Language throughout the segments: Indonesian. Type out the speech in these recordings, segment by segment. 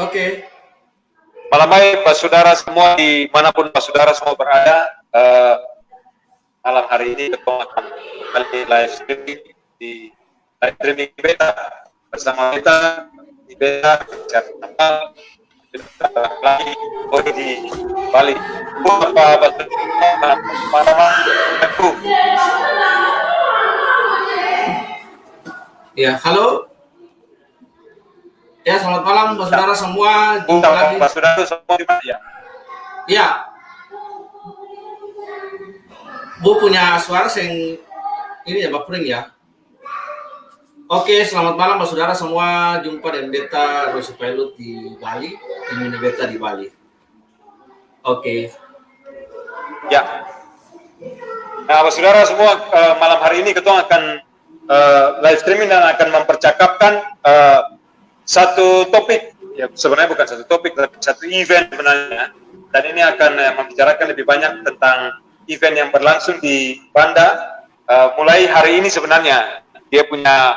Oke. Malam baik Pak Saudara semua, dimanapun Pak Saudara semua berada. Malam hari ini kita akan kembali live streaming di Beta bersama kita di Beta lagi di Bali. Ya, halo. Ya, selamat malam Pak Saudara semua. Jumpa lagi. Pak Saudara semua di mana ya? Ya. Bu punya suara yang ini ya, Pak Pring ya. Oke, selamat malam Pak Saudara semua. Jumpa dengan Beta Rosi Pilot di Bali, di Beta di Bali. Oke. Ya. Nah, Pak Saudara semua, malam hari ini kita akan live streaming dan akan mempercakapkan satu topik, ya sebenarnya bukan satu topik, tapi satu event sebenarnya. Dan ini akan membicarakan lebih banyak tentang event yang berlangsung di Banda mulai hari ini sebenarnya. Dia punya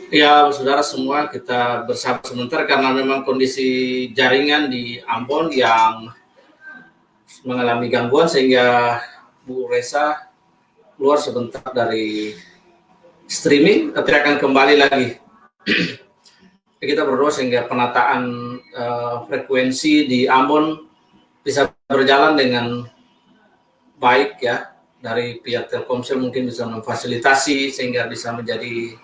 ya, saudara semua, kita bersabar sebentar karena memang kondisi jaringan di Ambon yang mengalami gangguan sehingga Bu Resa keluar sebentar dari streaming, tapi akan kembali lagi. Kita berdoa sehingga penataan frekuensi di Ambon bisa berjalan dengan baik ya. Dari pihak Telkomsel mungkin bisa memfasilitasi sehingga bisa menjadi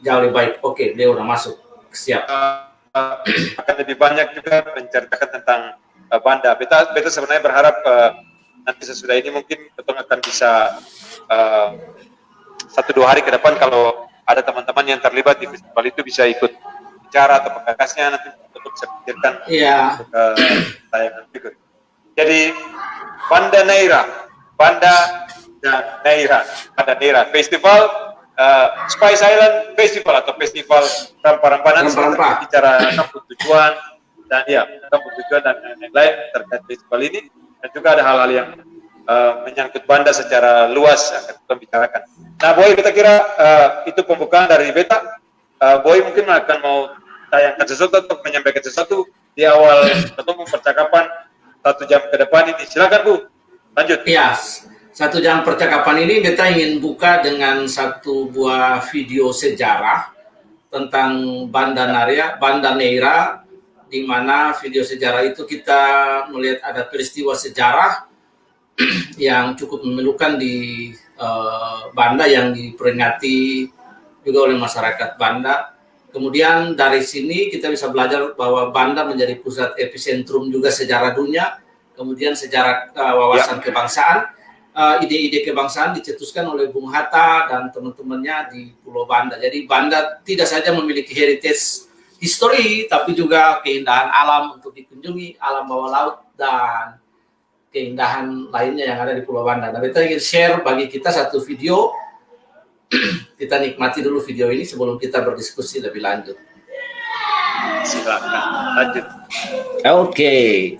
jauh lebih baik. Oke, dia udah masuk. Siap. Akan lebih banyak juga menceritakan tentang Banda. Beta sebenarnya berharap nanti sesudah ini mungkin kita akan bisa 1-2 hari ke depan kalau ada teman-teman yang terlibat di festival itu bisa ikut bicara atau penggagasnya, nanti untuk bisa pikirkan tayangan berikut. Jadi Banda Neira Festival, Spice Island Festival atau Festival Rempah-Rempahan, bicara kampung tujuan dan lain-lain terkait festival ini, dan juga ada hal-hal yang menyangkut Banda secara luas akan kita bicarakan. Nah, Boy, kita kira itu pembukaan dari Beta. Boy mungkin akan mau tayangkan sesuatu atau menyampaikan sesuatu di awal ketemu percakapan 1 jam ke depan ini. Silakan Bu, lanjut. Ya, 1 jam percakapan ini Beta ingin buka dengan satu buah video sejarah tentang Banda Neira, di mana video sejarah itu kita melihat ada peristiwa sejarah yang cukup memilukan di Banda yang diperingati juga oleh masyarakat Banda. Kemudian dari sini kita bisa belajar bahwa Banda menjadi pusat epicentrum juga sejarah dunia, kemudian sejarah wawasan kebangsaan, ide-ide kebangsaan dicetuskan oleh Bung Hatta dan teman-temannya di Pulau Banda. Jadi Banda tidak saja memiliki heritage history, tapi juga keindahan alam untuk dikunjungi, alam bawah laut, dan keindahan lainnya yang ada di Pulau Banda. Nah, kita ingin share bagi kita satu video. Kita nikmati dulu video ini sebelum kita berdiskusi lebih lanjut. Silakan, lanjut. Oke.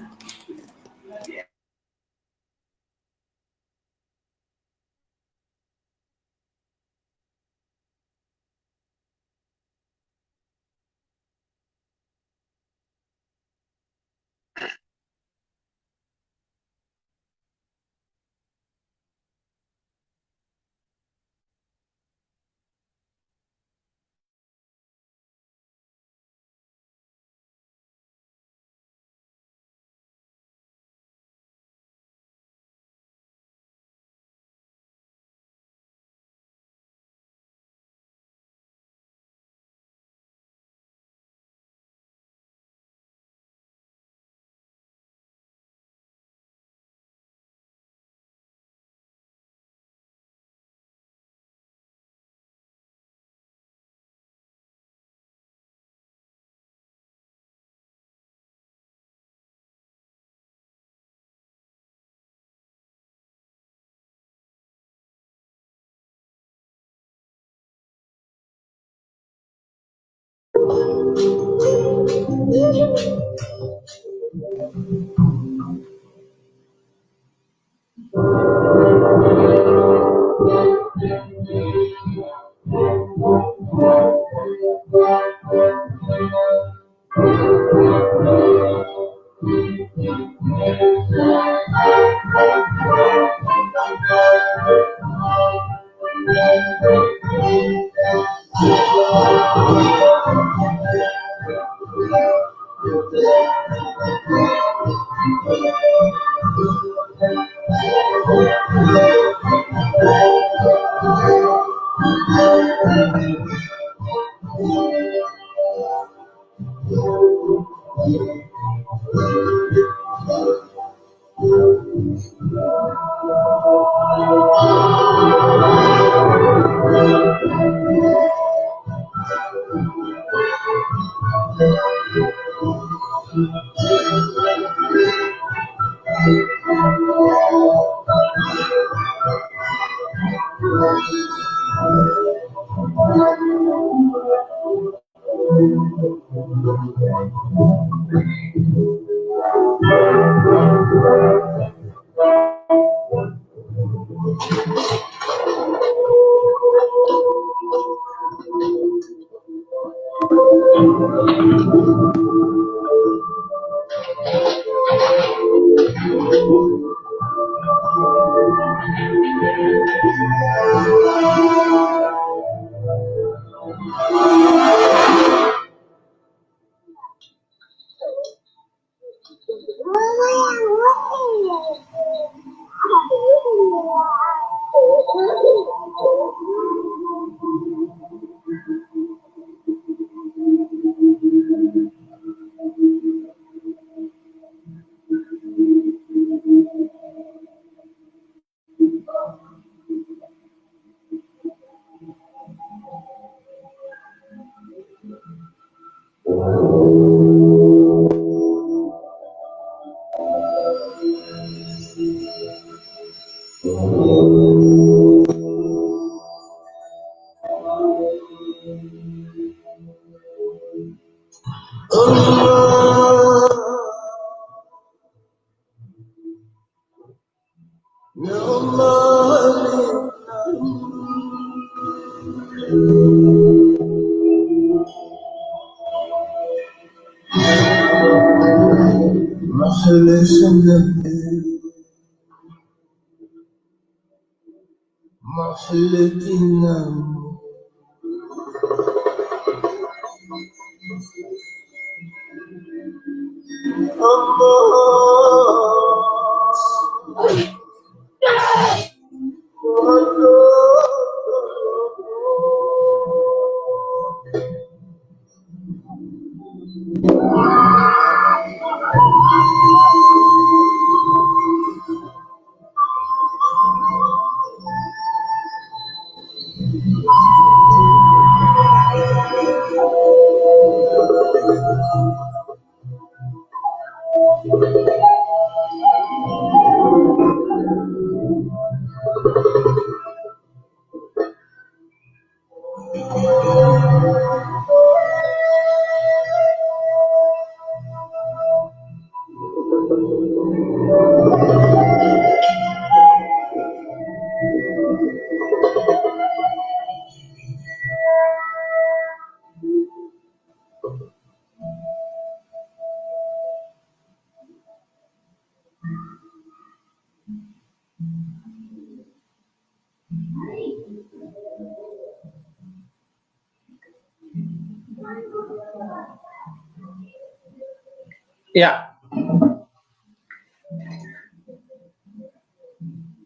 Ya.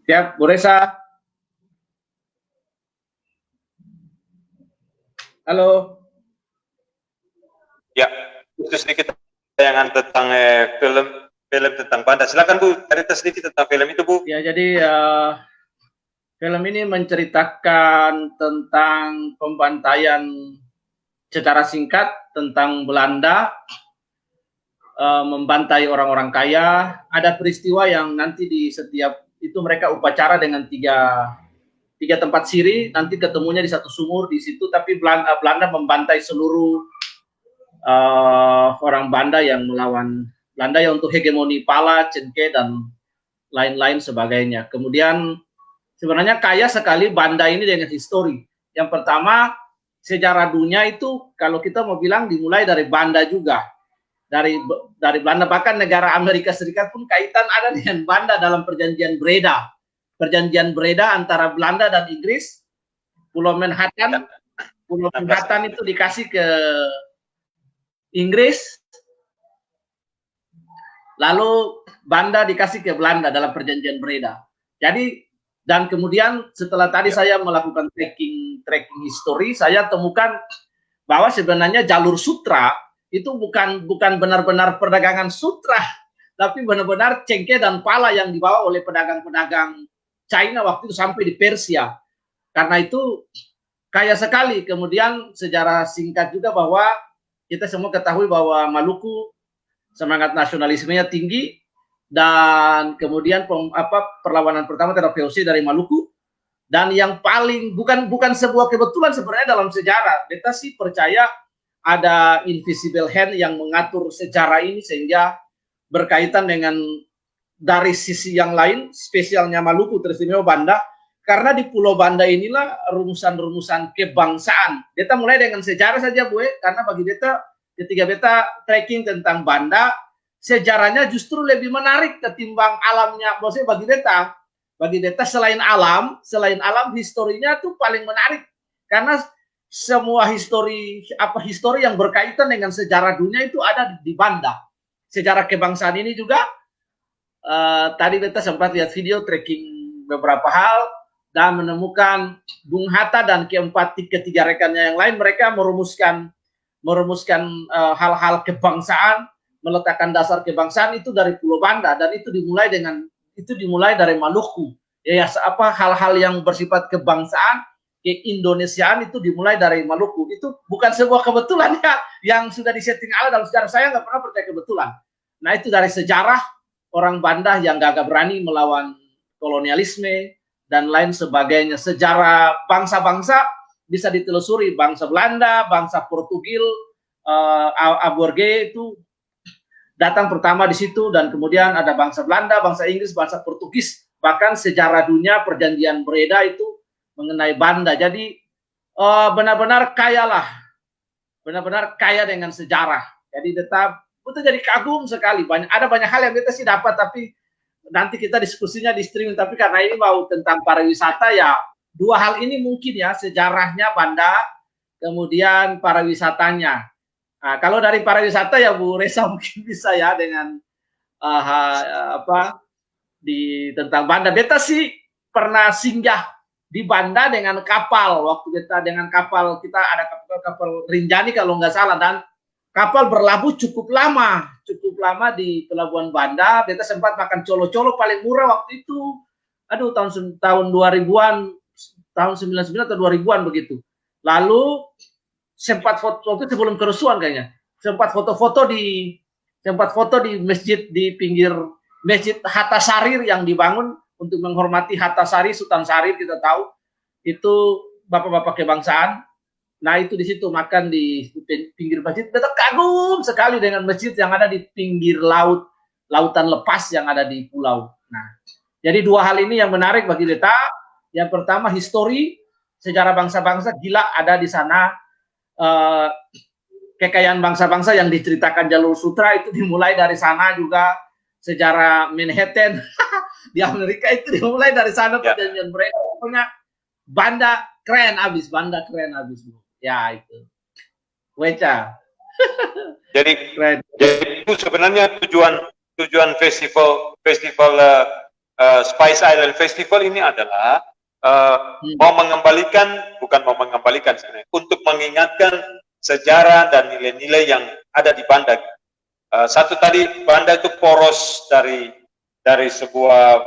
Ya, Bu Resa. Halo. Ya, itu sedikit tayangan tentang film tentang Banda. Silakan Bu, cerita sedikit tentang film itu Bu. Ya, jadi film ini menceritakan tentang pembantaian secara singkat tentang Belanda membantai orang-orang kaya. Ada peristiwa yang nanti di setiap itu mereka upacara dengan tiga tempat siri, nanti ketemunya di satu sumur di situ, tapi Belanda membantai seluruh orang Banda yang melawan Belanda ya untuk hegemoni Pala, Cengke, dan lain-lain sebagainya. Kemudian sebenarnya kaya sekali Banda ini dengan histori. Yang pertama, sejarah dunia itu kalau kita mau bilang dimulai dari Banda juga. dari Belanda, bahkan negara Amerika Serikat pun kaitan ada dengan Banda dalam perjanjian Breda. Perjanjian Breda antara Belanda dan Inggris, Pulau Manhattan itu dikasih ke Inggris, lalu Banda dikasih ke Belanda dalam perjanjian Breda. Jadi, dan kemudian setelah tadi saya melakukan tracking history, saya temukan bahwa sebenarnya jalur sutra itu bukan benar-benar perdagangan sutra, tapi benar-benar cengkeh dan pala yang dibawa oleh pedagang-pedagang China waktu itu sampai di Persia. Karena itu kaya sekali. Kemudian sejarah singkat juga bahwa kita semua ketahui bahwa Maluku semangat nasionalismenya tinggi, dan kemudian perlawanan pertama terhadap VOC dari Maluku. Dan yang paling bukan sebuah kebetulan sebenarnya dalam sejarah, kita sih percaya ada invisible hand yang mengatur sejarah ini sehingga berkaitan dengan dari sisi yang lain, spesialnya Maluku teristimewa Banda, karena di Pulau Banda inilah rumusan-rumusan kebangsaan. Kita mulai dengan sejarah saja, Bu, karena bagi kita ketika kita tracking tentang Banda, sejarahnya justru lebih menarik ketimbang alamnya. Maksudnya bagi beta selain alam historinya tuh paling menarik, karena semua histori yang berkaitan dengan sejarah dunia itu ada di Banda. Sejarah kebangsaan ini juga tadi beta sempat lihat video tracking beberapa hal dan menemukan Bung Hatta dan ketiga rekannya yang lain, mereka merumuskan hal-hal kebangsaan, meletakkan dasar kebangsaan itu dari Pulau Banda, dan itu dimulai dari Maluku. Ya, hal-hal yang bersifat kebangsaan, keindonesiaan itu dimulai dari Maluku. Itu bukan sebuah kebetulan ya, yang sudah disetting Allah dalam sejarah. Saya nggak pernah percaya kebetulan. Nah, itu dari sejarah orang Banda yang gagah berani melawan kolonialisme dan lain sebagainya. Sejarah bangsa-bangsa bisa ditelusuri, bangsa Belanda, bangsa Portugil, Aborge itu datang pertama di situ, dan kemudian ada bangsa Belanda, bangsa Inggris, bangsa Portugis, bahkan sejarah dunia perjanjian Breda itu mengenai Banda. Jadi benar-benar kaya dengan sejarah. Jadi tetap betul jadi kagum sekali. Ada banyak hal yang kita sih dapat, tapi nanti kita diskusinya di streaming. Tapi karena ini mau tentang pariwisata, ya dua hal ini mungkin ya, sejarahnya Banda, kemudian pariwisatanya. Nah, kalau dari pariwisata ya Bu Reza mungkin bisa ya dengan tentang Banda. Beta sih pernah singgah di Banda dengan kapal, waktu kita dengan kapal, kita ada kapal Rinjani kalau nggak salah, dan kapal berlabuh cukup lama di pelabuhan Banda. Beta sempat makan colo-colo paling murah waktu itu, tahun 2000-an, tahun 99 atau 2000-an begitu. Lalu sempat foto itu sebelum kerusuhan kayaknya, sempat foto-foto di masjid di pinggir Masjid Hatta Sarir yang dibangun untuk menghormati Hatta Sari, Sultan Sarir, kita tahu itu bapak-bapak kebangsaan. Nah, itu di situ makan di pinggir masjid. Kita kagum sekali dengan masjid yang ada di pinggir lautan lepas yang ada di pulau. Nah, jadi dua hal ini yang menarik bagi kita. Yang pertama, histori, sejarah bangsa-bangsa gila ada di sana. Kekayaan bangsa-bangsa yang diceritakan jalur sutra itu dimulai dari sana juga. Sejarah Manhattan di Amerika itu dimulai dari sana, perjanjian Breda. Pokoknya Banda keren abis Bu. Ya itu. Weca. Jadi itu sebenarnya tujuan festival Spice Island Festival ini adalah sebenarnya untuk mengingatkan sejarah dan nilai-nilai yang ada di Banda. Satu tadi, Banda itu poros dari sebuah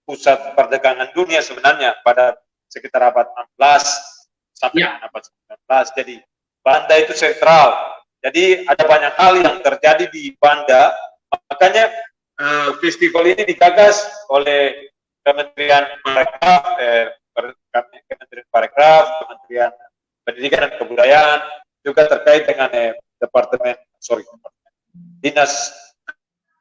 pusat perdagangan dunia sebenarnya pada sekitar abad 16 sampai abad 19. Jadi Banda itu sentral. Jadi ada banyak hal yang terjadi di Banda. Makanya festival ini digagas oleh Kementerian Parekraf, Kementerian Pendidikan dan Kebudayaan, juga terkait dengan Dinas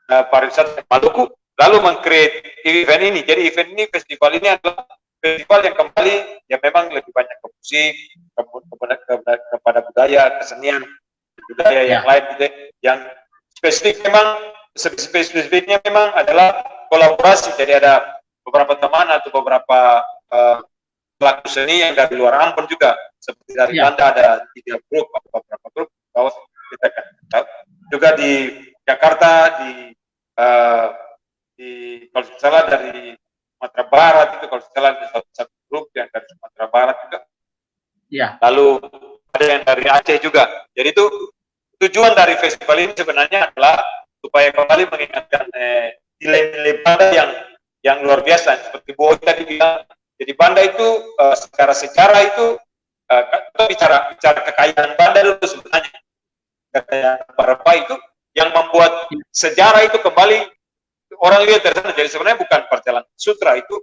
Pariwisata Maluku, lalu meng-create event ini. Jadi event ini, festival ini adalah festival yang kembali yang memang lebih banyak ke musik, kepada budaya, kesenian, budaya yang lain, yang spesifiknya memang adalah kolaborasi. Jadi ada beberapa teman atau beberapa pelaku seni yang dari luar Ambon juga, seperti dari Belanda ada 3 grup atau beberapa grup, kita kan juga di Jakarta, di kalau tidak salah dari Sumatera Barat itu, kalau tidak salah ada satu grup yang dari Sumatera Barat juga. Lalu ada yang dari Aceh juga. Jadi itu tujuan dari festival ini sebenarnya adalah supaya kembali mengingatkan nilai-nilai Banda yang luar biasa, seperti Bu tadi bilang. Jadi Banda itu secara sejarah itu kita bicara kekayaan Banda dulu sebenarnya. Kekayaan Rempah itu yang membuat sejarah itu kembali orang lihat dari sana. Jadi sebenarnya bukan perjalanan sutra, itu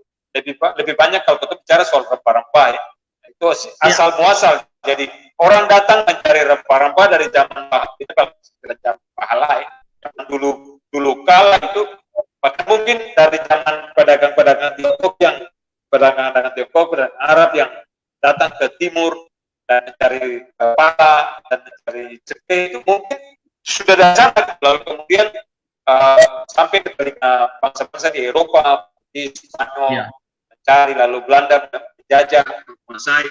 lebih banyak kalau kita bicara soal rempah-rempah ya. Itu asal muasal. Jadi orang datang mencari rempah-rempah dari zaman pahala ya. Zaman dulu kala itu, bahkan mungkin dari zaman pedagang-pedagang Tiongkok dan Arab yang datang ke timur dan mencari pala dan mencari cete, itu mungkin sudah dari sana, lalu kemudian sampai ke bangsa-bangsa di Eropa, di Spanyol mencari, lalu Belanda menjajah, menguasai,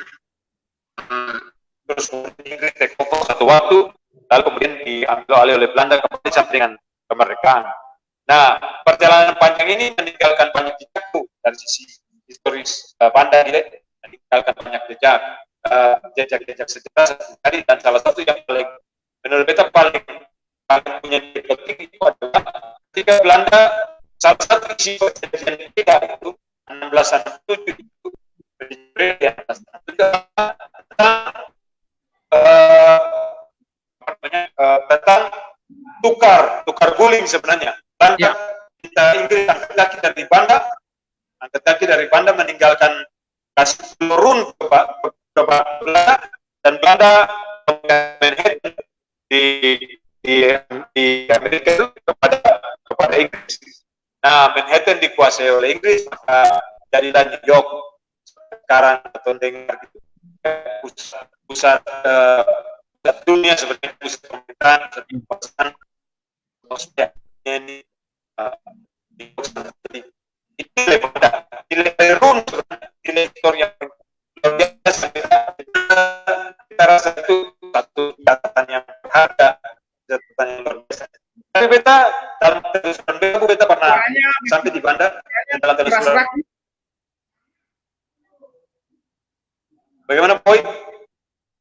terus Inggris take over satu waktu, lalu kemudian diambil alih oleh Belanda kembali sampai dengan kemerdekaan. Nah, perjalanan panjang ini meninggalkan banyak jejak dari sisi historis Banda, meninggalkan banyak jejak sejarah tadi, dan salah satu yang paling menurut kita paling punya nilai penting itu adalah ketika Belanda, salah satu isi perjanjian kita itu 1667 itu tentang tukar guling sebenarnya. Belanda kita Inggris angkat kaki dari Banda meninggalkan kasih turun ke Belanda, dan Belanda Manhattan di Amerika itu kepada Inggris. Nah, Manhattan dikuasai oleh Inggris, maka jadilah New York sekarang atau dengar gitu, pusat dunia, seperti pusat pemerintahan, pusat kekuasaan ini itu nilai run, nilai histori yang luar biasa. Kita rasa itu satu catatan yang berharga, catatan yang luar biasa. Tapi beta dalam telusuran beta pernah sampai di Banda dalam telusuran. Bagaimana Boy?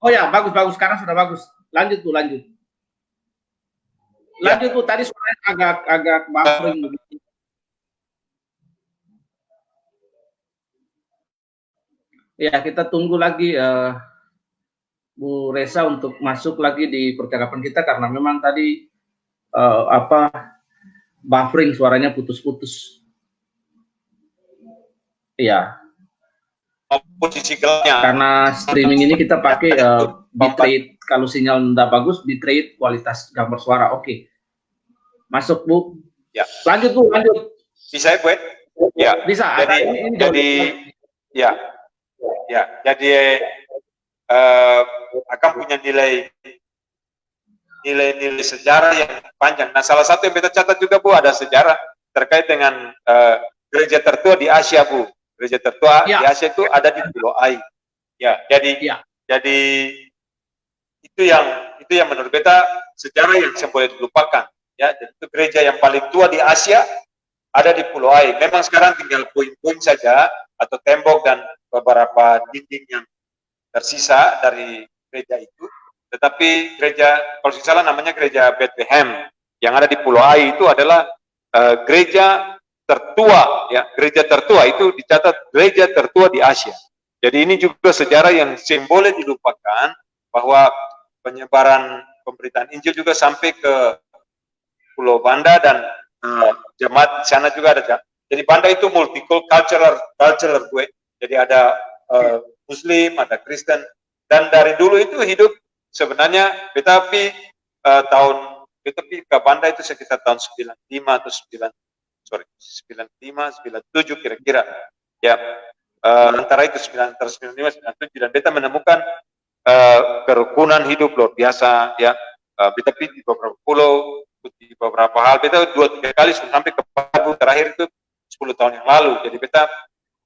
Oh ya, bagus. Sekarang sudah bagus. Lanjut. Lanjut Bu, tadi suaranya agak buffering begitu. Ya, kita tunggu lagi Bu Reza untuk masuk lagi di percakapan kita, karena memang tadi buffering, suaranya putus-putus. Iya. Posisi gelapnya. Karena streaming ini kita pakai bitrate, kalau sinyal tidak bagus, bitrate kualitas gambar suara. Oke. Masuk Bu. Ya. Lanjut Bu, lanjut. Bisa ya, Bu? Ya. Bisa. Jadi akan punya nilai sejarah yang panjang. Nah, salah satu yang kita catat juga Bu, ada sejarah terkait dengan gereja tertua di Asia Bu. Gereja tertua di Asia itu ada di Pulau Ai. Ya, jadi itu yang menurut kita sejarah yang boleh dilupakan. Ya, jadi itu gereja yang paling tua di Asia ada di Pulau Ai. Memang sekarang tinggal puing-puing saja atau tembok dan beberapa dinding yang tersisa dari gereja itu. Tetapi gereja, kalau tidak salah namanya gereja Bethlehem yang ada di Pulau Ai itu adalah gereja tertua, ya, gereja tertua itu dicatat gereja tertua di Asia. Jadi ini juga sejarah yang boleh dilupakan, bahwa penyebaran pemberitaan Injil juga sampai ke Pulau Banda, dan jemaat di sana juga ada. Jadi Banda itu multicultural gue. Jadi ada Muslim, ada Kristen, dan dari dulu itu hidup sebenarnya, tetapi ke Banda itu sekitar tahun 95 atau 97 kira-kira, ya, antara itu 95 97, dan beta menemukan kerukunan hidup luar biasa, ya, tetapi di beberapa pulau mengikuti beberapa hal. Beta 2-3 kali sudah sampai ke Pabu, terakhir itu 10 tahun yang lalu. Jadi beta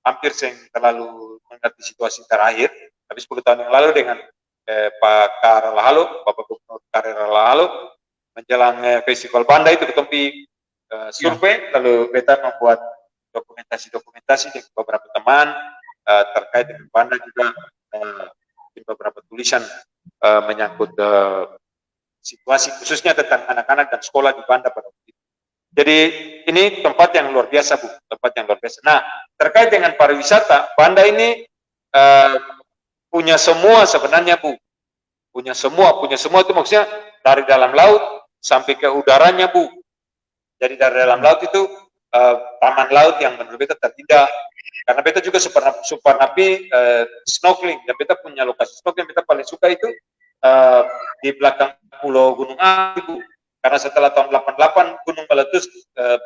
hampir terlalu mengerti situasi terakhir. Tapi 10 tahun yang lalu dengan Pak Karalahalo, Bapak Gubernur Karalahalo, menjelang Festival Banda itu ketempi survei, lalu beta membuat dokumentasi dengan beberapa teman terkait dengan Banda juga beberapa tulisan menyangkut situasi khususnya tentang anak-anak dan sekolah di Banda pada waktu itu. Jadi ini tempat yang luar biasa, Bu, tempat yang luar biasa. Nah, terkait dengan pariwisata, Banda ini punya semua sebenarnya, Bu. Punya semua itu maksudnya dari dalam laut sampai ke udaranya, Bu. Jadi dari dalam laut itu taman laut yang menurut beta terindah. Karena beta juga super napi snorkeling, dan beta punya lokasi snorkeling beta paling suka itu di belakang Pulau Gunung Api, Bu. Karena setelah tahun 88 gunung meletus,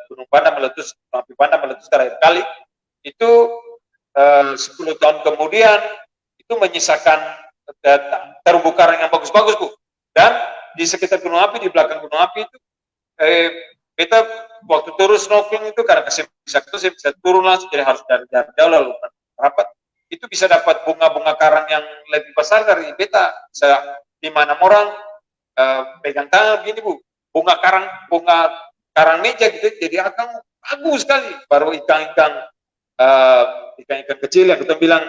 Gunung Banda meletus, api Banda meletus terakhir kali, itu 10 tahun kemudian itu menyisakan terumbu karang yang bagus-bagus, Bu. Dan di sekitar Gunung Api, di belakang Gunung Api itu beta waktu turun snorkeling itu karena saya bisa turun langsung, jadi harus dari jauh lalu rapat. Itu bisa dapat bunga-bunga karang yang lebih besar dari beta. Bisa 5-6 orang pegang tangan begini, Bu. Bunga karang meja gitu, jadi akan bagus sekali. Baru ikan-ikan kecil yang kita bilang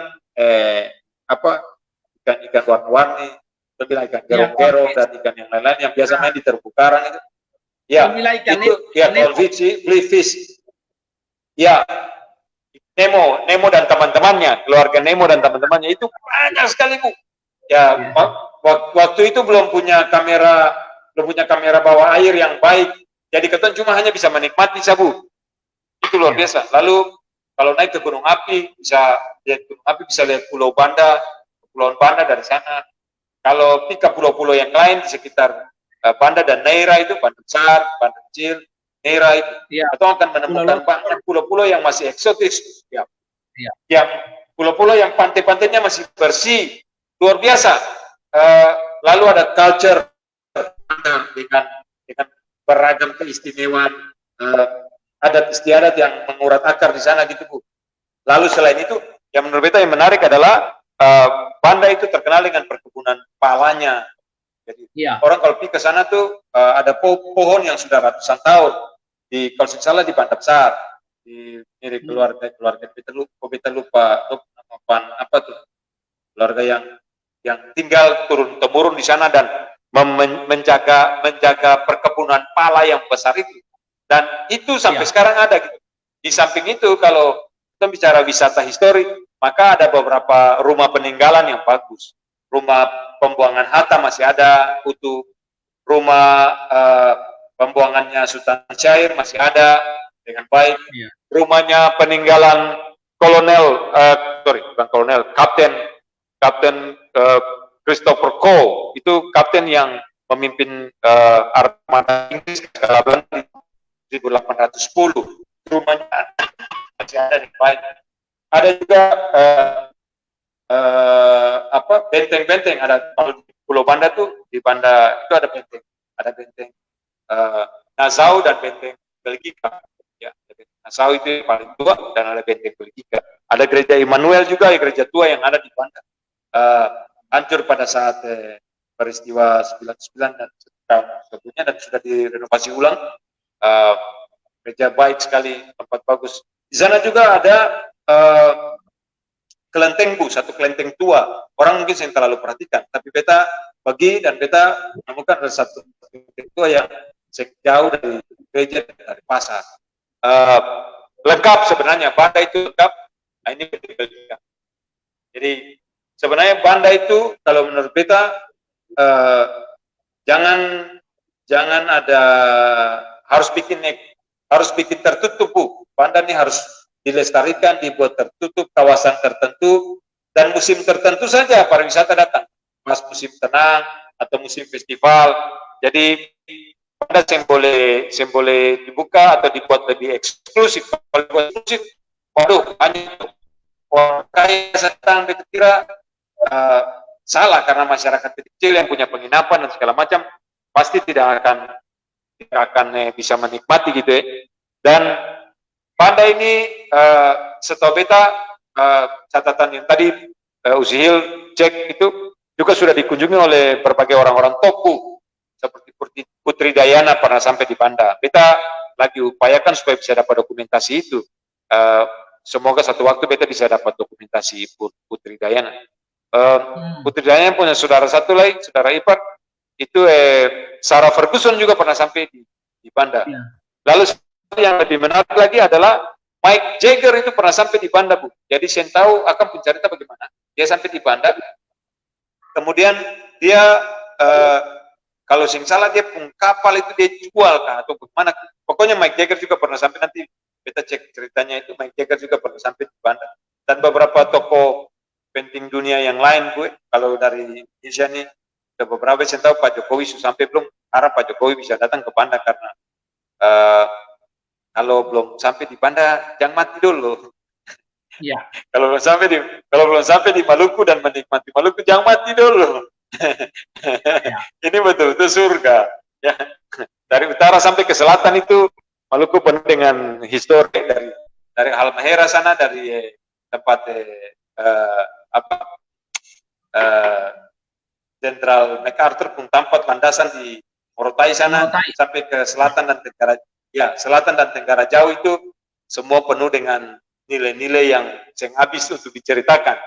ikan-ikan warna-warni, kita bilang ikan gerong-gerong dan ikan yang lain-lain yang biasa main di terumbu karang itu. Ya, itu ya Bluefish. Ya, Nemo dan teman-temannya, keluarga Nemo dan teman-temannya itu banyak sekali, Bu. Ya, waktu itu belum punya kamera bawah air yang baik. Jadi kita cuma hanya bisa menikmati, Bu. Itu luar biasa. Lalu kalau naik ke Gunung Api bisa lihat Pulau Banda, Kepulauan Banda dari sana. Kalau ke pulau-pulau yang lain di sekitar Banda dan Neira itu, Banda besar, Banda kecil, Neira itu, atau akan menemukan banyak pulau-pulau yang masih eksotis, yang pulau-pulau yang pantai-pantainya masih bersih, luar biasa. Lalu ada culture dengan beragam keistimewaan, adat istiadat yang mengurat akar di sana gitu, Bu. Lalu selain itu, yang menurut beta yang menarik adalah Banda itu terkenal dengan perkebunan palanya. Jadi orang kalau pergi ke sana tuh ada pohon yang sudah ratusan tahun. Kalau tidak salah di Banda Besar, di milik keluarga beta lupa apa tuh, keluarga yang tinggal turun temurun di sana dan menjaga perkebunan pala yang besar itu. Dan itu sampai sekarang ada gitu. Di samping itu kalau kita bicara wisata historik, maka ada beberapa rumah peninggalan yang bagus. Rumah pembuangan Hatta masih ada utuh, rumah pembuangannya Sultan Syair masih ada dengan baik. Rumahnya peninggalan Kapten Christopher Cole, itu kapten yang memimpin armada Inggris ke Belanda di 1810. Rumahnya masih ada dengan baik. Ada juga benteng-benteng, ada Pulau Banda tuh, di Banda itu ada benteng Nassau dan benteng Belgika, ya. Nassau itu yang paling tua dan ada benteng Belgika. Ada gereja Immanuel juga, gereja tua yang ada di Banda, hancur pada saat peristiwa 99 dan tahun sebelumnya dan sudah direnovasi ulang. Gereja baik sekali, tempat bagus. Di sana juga ada kelenteng, Bu, satu kelenteng tua. Orang mungkin saya terlalu perhatikan, tapi beta menemukan ada satu kelenteng tua yang jauh dari gereja, dari pasar. Lengkap sebenarnya, Banda itu lengkap. Nah, ini Belgika. Jadi sebenarnya Banda itu kalau menurut beta jangan ada harus bikin tertutup, Bu. Banda ini harus dilestarikan, dibuat tertutup, kawasan tertentu, dan musim tertentu saja pariwisata datang, pas musim tenang atau musim festival. Jadi Banda yang boleh dibuka atau dibuat lebih eksklusif. Kalau dibuat eksklusif, waduh, hanya orang kaya datang, kira salah, karena masyarakat kecil yang punya penginapan dan segala macam pasti tidak akan akan bisa menikmati gitu ya. Dan Banda ini setahu beta catatan yang tadi Uzihil cek itu juga sudah dikunjungi oleh berbagai orang-orang tokoh seperti Putri Dayana pernah sampai di Banda. Beta lagi upayakan supaya bisa dapat dokumentasi itu. Semoga satu waktu beta bisa dapat dokumentasi Putri Dayana. Putri Dayana punya saudara satu lagi, saudara ipar itu Sarah Ferguson juga pernah sampai di Banda. Ya. Lalu yang lebih menarik lagi adalah Mike Jagger itu pernah sampai di Banda, Bu. Jadi saya tahu akan pencerita bagaimana dia sampai di Banda. Kemudian dia kalau sing salah dia pun kapal itu dia jual kan atau bagaimana. Pokoknya Mike Jagger juga pernah sampai, nanti kita cek ceritanya itu. Mike Jagger juga pernah sampai di Banda. Dan beberapa tokoh penting dunia yang lain, Bu. Kalau dari Indonesia nih ada beberapa, saya tahu Pak Jokowi sudah sampai belum. Harap Pak Jokowi bisa datang ke Banda karena kalau belum sampai di Banda jangan mati dulu. Ya. kalau belum sampai di Maluku dan menikmati Maluku jangan mati dulu. Ya. Ini betul-betul surga. Ya. Dari utara sampai ke selatan itu Maluku penuh dengan histori, dari Halmahera sana, dari tempat Jenderal MacArthur pun tempat landasan di Morotai sana, sampai ke selatan dan tenggara, ya selatan dan tenggara jauh itu semua penuh dengan nilai-nilai yang habis untuk diceritakan.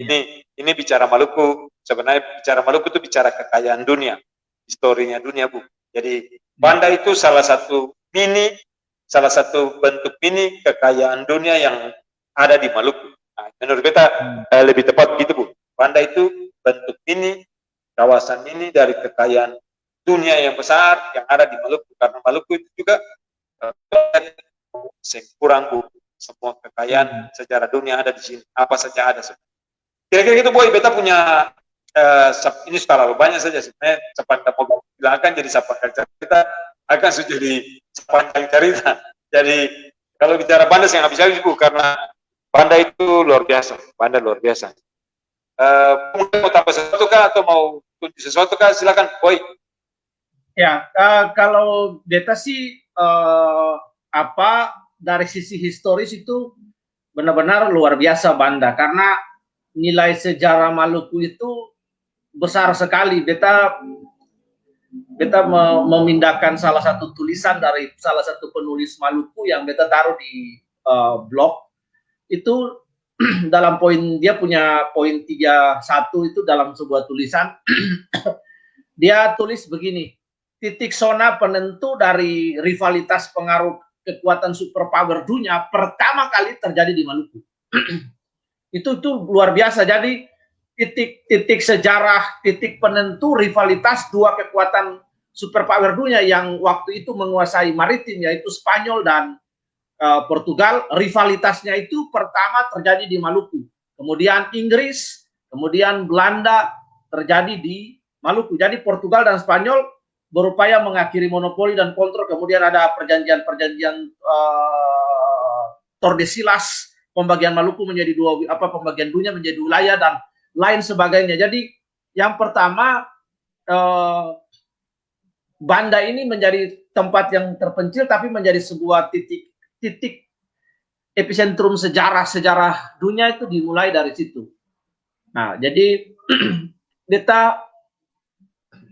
Ini bicara Maluku, sebenarnya bicara Maluku itu bicara kekayaan dunia, historinya dunia, Bu. Jadi Banda itu salah satu bentuk mini kekayaan dunia yang ada di Maluku. Nah, menurut beta lebih tepat gitu, Bu. Banda itu bentuk mini, kawasan mini dari kekayaan dunia yang besar yang ada di Maluku, karena Maluku itu juga kurang, Bu. Semua kekayaan secara dunia ada di sini, apa saja ada. Kira-kira gitu, Boy. Beta punya ini terlalu banyak saja sebenarnya. Sepanjang mau bilang akan jadi sepanjang cerita, akan sudah jadi sepanjang cerita. Jadi kalau bicara Banda saya nggak bisa habis, Bu, karena Banda itu luar biasa. Banda luar biasa. Mau tambah sesuatu kah atau mau tunjuk sesuatu kah? Silakan, Boy. Ya, kalau beta sih dari sisi historis itu benar-benar luar biasa Banda, karena nilai sejarah Maluku itu besar sekali. Beta memindahkan salah satu tulisan dari salah satu penulis Maluku yang beta taruh di blog itu. Dalam poin, dia punya poin 31 itu dalam sebuah tulisan. Dia tulis begini: titik zona penentu dari rivalitas pengaruh kekuatan superpower dunia pertama kali terjadi di Maluku. itu luar biasa. Jadi titik sejarah, titik penentu rivalitas dua kekuatan superpower dunia yang waktu itu menguasai maritim, yaitu Spanyol dan Portugal. Rivalitasnya itu pertama terjadi di Maluku, kemudian Inggris, kemudian Belanda terjadi di Maluku. Jadi Portugal dan Spanyol berupaya mengakhiri monopoli dan kontrol. Kemudian ada perjanjian Tordesillas, pembagian Maluku menjadi pembagian dunia menjadi wilayah dan lain sebagainya. Jadi yang pertama, Banda ini menjadi tempat yang terpencil tapi menjadi sebuah titik epicentrum sejarah dunia, itu dimulai dari situ. Nah, jadi beta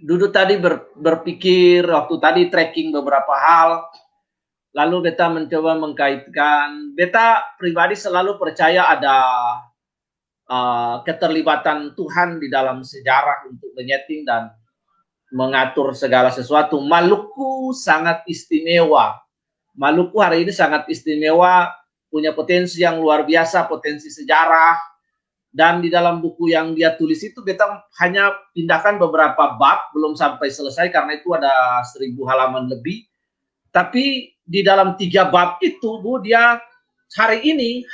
duduk tadi berpikir waktu tadi tracking beberapa hal, lalu beta mencoba mengkaitkan. Beta pribadi selalu percaya ada keterlibatan Tuhan di dalam sejarah untuk menyeting dan mengatur segala sesuatu. Maluku sangat istimewa. Maluku hari ini sangat istimewa, punya potensi yang luar biasa, potensi sejarah. Dan di dalam buku yang dia tulis itu, beta hanya pindahkan beberapa bab, belum sampai selesai karena itu ada 1000 halaman lebih. Tapi di dalam 3 bab itu, Bu, dia hari ini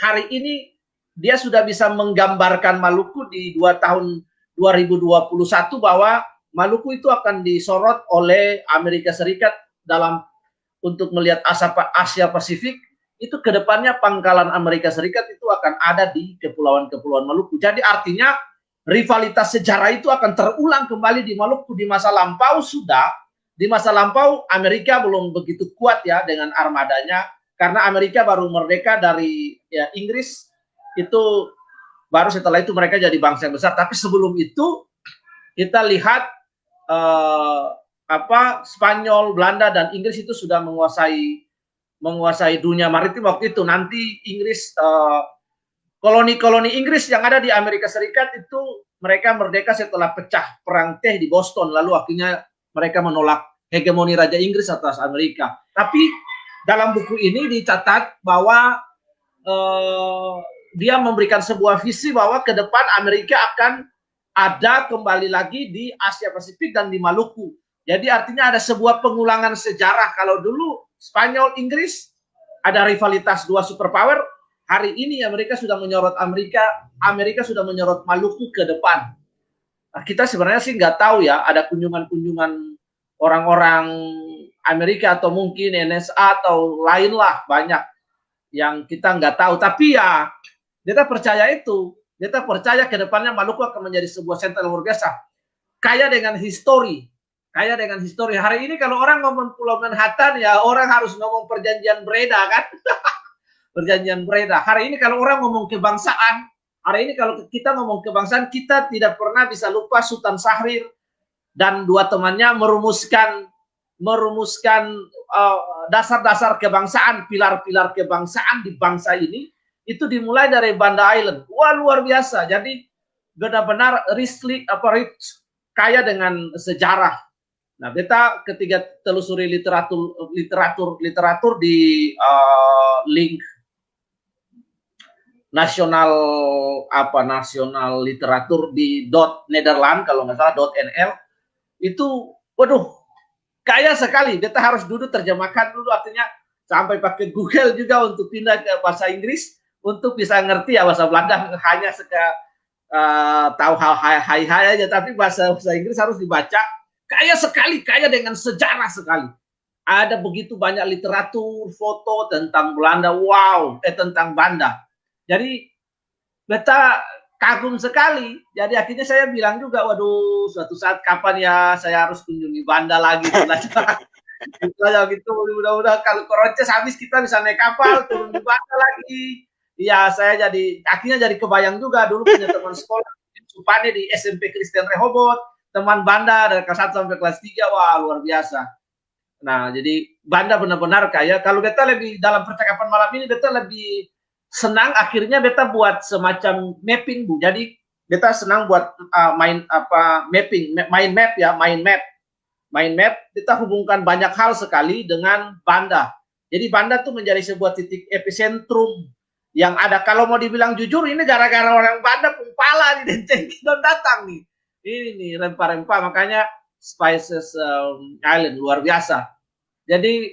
dia sudah bisa menggambarkan Maluku di 2 tahun 2021 bahwa Maluku itu akan disorot oleh Amerika Serikat untuk melihat Asia Pasifik. Itu kedepannya pangkalan Amerika Serikat itu akan ada di kepulauan-kepulauan Maluku. Jadi artinya rivalitas sejarah itu akan terulang kembali di Maluku. Di masa lampau sudah di masa lampau Amerika belum begitu kuat ya dengan armadanya, karena Amerika baru merdeka dari ya, Inggris, itu baru setelah itu mereka jadi bangsa yang besar. Tapi sebelum itu kita lihat Spanyol, Belanda dan Inggris itu sudah menguasai dunia maritim waktu itu. Nanti Inggris koloni-koloni Inggris yang ada di Amerika Serikat itu mereka merdeka setelah pecah perang teh di Boston, lalu akhirnya mereka menolak hegemoni Raja Inggris atas Amerika. Tapi dalam buku ini dicatat bahwa dia memberikan sebuah visi bahwa ke depan Amerika akan ada kembali lagi di Asia Pasifik dan di Maluku. Jadi artinya ada sebuah pengulangan sejarah. Kalau dulu Spanyol, Inggris ada rivalitas dua superpower, hari ini Amerika sudah menyorot Amerika sudah menyorot Maluku ke depan. Nah, kita sebenarnya sih nggak tahu ya, ada kunjungan-kunjungan orang-orang Amerika atau mungkin NSA atau lain lah, banyak yang kita nggak tahu. Tapi ya kita percaya itu, kita percaya ke depannya Maluku akan menjadi sebuah sentral luar biasa, kaya dengan histori. Hari ini kalau orang ngomong Pulau Manhattan ya orang harus ngomong perjanjian Breda kan. Perjanjian Breda. Hari ini kalau orang ngomong kebangsaan, hari ini kalau kita ngomong kebangsaan, kita tidak pernah bisa lupa Sultan Syahrir dan dua temannya merumuskan dasar-dasar kebangsaan, pilar-pilar kebangsaan di bangsa ini. Itu dimulai dari Banda Island. Wah, luar biasa. Jadi benar-benar rich, kaya dengan sejarah. Nah, kita ketika telusuri literatur di link nasional literatur di .Nederland kalau nggak salah .nl itu, waduh, kaya sekali. Kita harus duduk terjemahkan dulu, artinya sampai pakai Google juga untuk pindah ke bahasa Inggris untuk bisa ngerti ya bahasa Belanda, hanya tahu hai aja, tapi bahasa Inggris harus dibaca. Kaya sekali, kaya dengan sejarah sekali. Ada begitu banyak literatur, foto tentang Belanda, tentang Banda. Jadi beta kagum sekali. Jadi akhirnya saya bilang juga, waduh, suatu saat kapan ya saya harus kunjungi Banda lagi. Gitu, mudah-mudahan kalau Koronces habis kita bisa naik kapal turun di Banda lagi. Iya, saya akhirnya jadi kebayang juga dulu punya teman sekolah Supane di SMP Kristen Rehoboth, teman Banda dari kelas 1 sampai kelas 3, wah luar biasa. Nah, jadi Banda benar-benar kaya. Kalau beta lebih dalam percakapan malam ini, beta lebih senang akhirnya beta buat semacam mapping, Bu. Jadi beta senang buat main map. Kita hubungkan banyak hal sekali dengan Banda. Jadi Banda tuh menjadi sebuah titik epicentrum yang ada. Kalau mau dibilang jujur, ini gara-gara orang Banda Pumpala di Denceng Kidon datang nih. Ini rempah-rempah, makanya Spices Island luar biasa. Jadi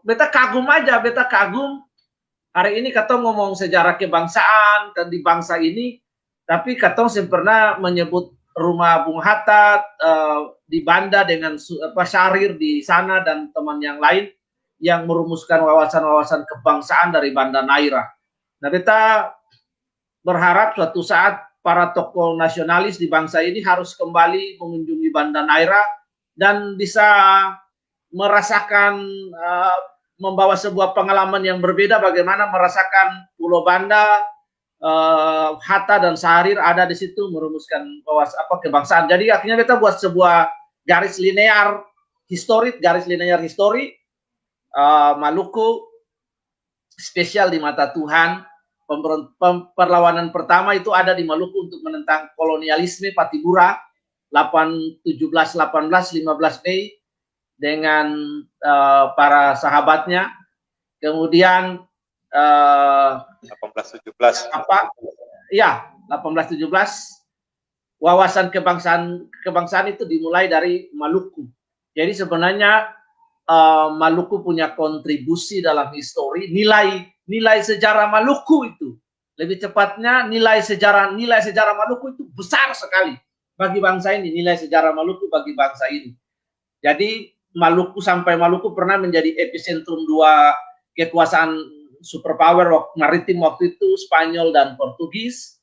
beta kagum aja, hari ini katong ngomong sejarah kebangsaan dan di bangsa ini, tapi katong pernah menyebut rumah Bung Hatta di Banda dengan Syahrir di sana dan teman yang lain yang merumuskan wawasan-wawasan kebangsaan dari Banda Neira. Nah, beta berharap suatu saat para tokoh nasionalis di bangsa ini harus kembali mengunjungi Banda Neira dan bisa merasakan membawa sebuah pengalaman yang berbeda, bagaimana merasakan Pulau Banda, Hatta dan Syahrir ada di situ merumuskan kebangsaan. Jadi akhirnya kita buat sebuah garis linear histori, Maluku spesial di mata Tuhan. Perlawanan pertama itu ada di Maluku untuk menentang kolonialisme Patibura 17-18-15 Mei dengan para sahabatnya. Kemudian 1817 wawasan kebangsaan itu dimulai dari Maluku. Jadi sebenarnya Maluku punya kontribusi dalam histori, nilai sejarah Maluku itu, lebih cepatnya nilai sejarah Maluku itu besar sekali bagi bangsa ini, nilai sejarah Maluku bagi bangsa ini. Jadi Maluku pernah menjadi epicentrum dua kekuasaan superpower maritim waktu itu, Spanyol dan Portugis.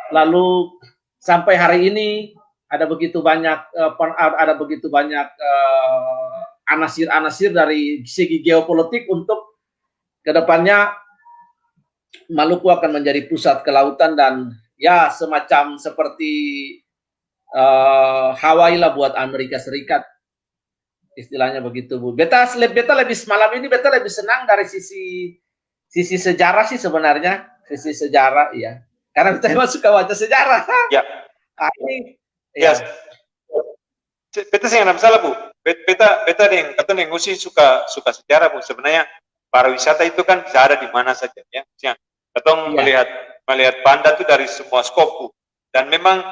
Lalu sampai hari ini ada begitu banyak anasir-anasir dari segi geopolitik untuk kedepannya Maluku akan menjadi pusat kelautan dan ya semacam seperti Hawaii lah buat Amerika Serikat, istilahnya begitu Bu. Beta lebih malam ini beta lebih senang dari sisi sejarah sih sebenarnya, sisi sejarah ya, karena beta memang suka baca sejarah. Ya. Ini Ya. Beta sih nggak masalah Bu. Beta yang kata yang usi suka sejarah Bu. Sebenarnya pariwisata itu kan bisa ada di mana saja ya. Ketong melihat Banda itu dari semua skop Bu. Dan memang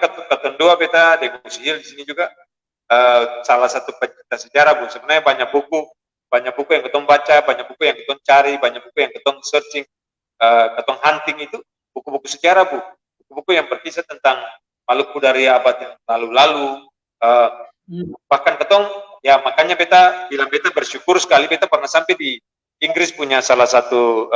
ketong dua beta di Gusihil di sini juga salah satu pencinta sejarah Bu. Sebenarnya banyak buku yang ketong baca, banyak buku yang ketong cari, banyak buku yang ketong searching, ketong hunting itu buku-buku sejarah Bu. Buku-buku yang berkisah tentang Maluku dari abad yang lalu-lalu. Bahkan ketong ya makanya beta bilang beta bersyukur sekali beta pernah sampai di Inggris punya salah satu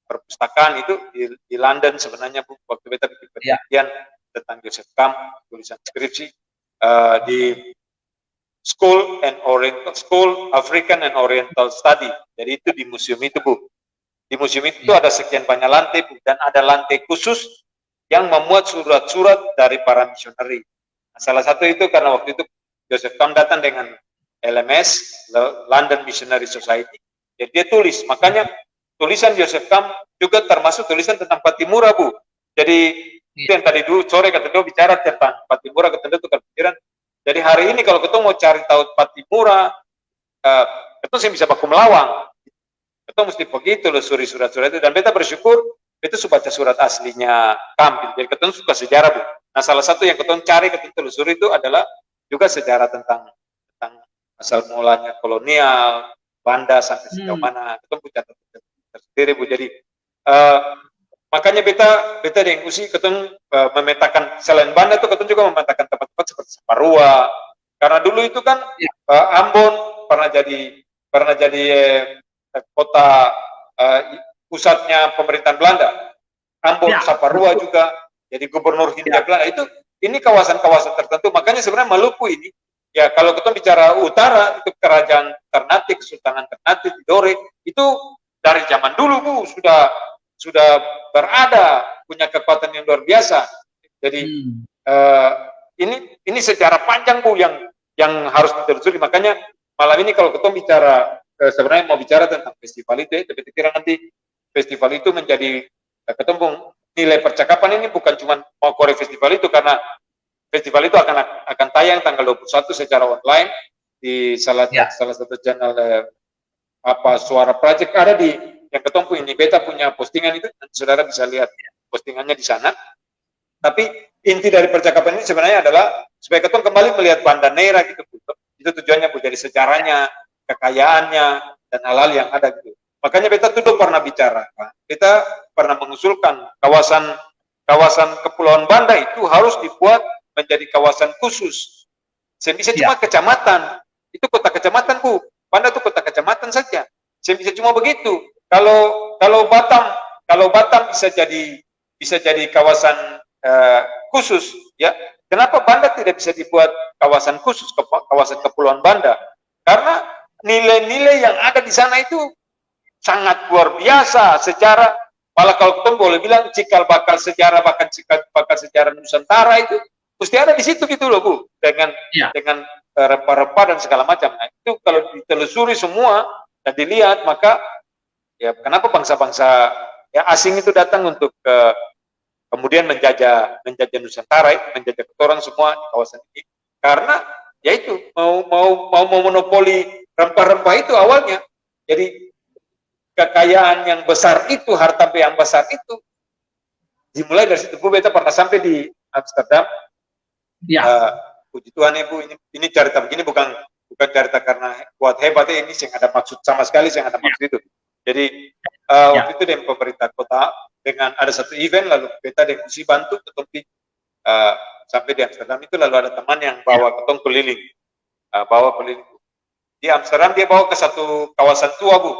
perpustakaan itu di London sebenarnya Bu, waktu beta bikin penelitian tentang Joseph Camp, tulisan skripsi di School African and Oriental Study. Jadi itu di museum itu Bu. Di museum itu ada sekian banyak lantai Bu, dan ada lantai khusus yang memuat surat-surat dari para misioneri. Nah, salah satu itu karena waktu itu Joseph Camp datang dengan LMS, London Missionary Society. Jadi dia tulis, makanya tulisan Joseph Camp juga termasuk tulisan tentang Patimura Bu. Jadi itu yang tadi dulu sore ketemu bicara tentang Patimura, ketemu tukar pikiran. Jadi hari ini kalau ketemu mau cari tahu Patimura, ketemu bisa baku melawang. Ketemu mesti begitu loh suri surat-surat itu. Dan beta bersyukur itu sudah baca surat aslinya Camp. Jadi ketemu suka sejarah Bu. Nah salah satu yang ketemu cari ketemu telusuri itu adalah juga sejarah tentang asal mulanya kolonial, Banda sampai sejauh mana. Ketemu catat tersendiri Bu. Jadi makanya beta yang usi ketemu memetakan selain Banda itu ketemu juga memetakan tempat-tempat seperti Saparua. Karena dulu itu kan Ambon pernah jadi kota pusatnya pemerintahan Belanda. Ambon, Saparua juga jadi gubernur Hindia Belanda. Itu ini kawasan-kawasan tertentu. Makanya sebenarnya Maluku ini ya kalau kita bicara utara itu kerajaan Ternate, Kesultanan Ternate, Tidore itu dari zaman dulu Bu sudah berada, punya kekuatan yang luar biasa. Jadi ini sejarah panjang Bu yang harus ditelusuri. Makanya malam ini kalau kita bicara sebenarnya mau bicara tentang festival itu, tapi kira nanti festival itu menjadi ketemu nilai percakapan ini bukan cuma mau Kore festival itu, karena festival itu akan tayang tanggal 21 secara online di salah satu channel Suara Project ada di yang ketemu ini beta punya postingan itu, nanti saudara bisa lihat postingannya di sana. Tapi inti dari percakapan ini sebenarnya adalah supaya ketemu kembali melihat Banda Neira gitu. Itu tujuannya Bu, jadi sejarahnya, kekayaannya dan hal-hal yang ada gitu. Makanya beta tuh pernah bicara, kita pernah mengusulkan kawasan Kepulauan Banda itu harus dibuat menjadi kawasan khusus. Bisa cuma kecamatan, itu kota kecamatan Bu. Banda itu kota kecamatan saja. Bisa cuma begitu. Kalau Batam bisa jadi kawasan khusus, ya. Kenapa Banda tidak bisa dibuat kawasan khusus, kawasan Kepulauan Banda? Karena nilai-nilai yang ada di sana itu sangat luar biasa. Sejarah, malah kalau kita boleh bilang cikal bakal sejarah, bahkan cikal bakal sejarah Nusantara itu mesti ada di situ gitu loh Bu, dengan rempah-rempah dan segala macam. Nah, itu kalau ditelusuri semua dan dilihat, maka ya kenapa bangsa-bangsa ya asing itu datang untuk kemudian menjajah Nusantara, menjajah orang semua di kawasan ini, karena yaitu mau monopoli rempah-rempah itu awalnya. Jadi kekayaan yang besar itu, harta yang besar itu dimulai dari situ. Bu, beta pernah sampai di Amsterdam. Puji Tuhan Ibu, ini cerita begini bukan cerita karena buat hebat ini, saya ada maksud sama sekali, saya ada maksud itu. Jadi waktu itu dengan pemerintah kota dengan ada satu event, lalu beta dengan bantu ketompi sampai di Amsterdam itu, lalu ada teman yang bawa ketong keliling, di Amsterdam. Dia bawa ke satu kawasan tua Bu.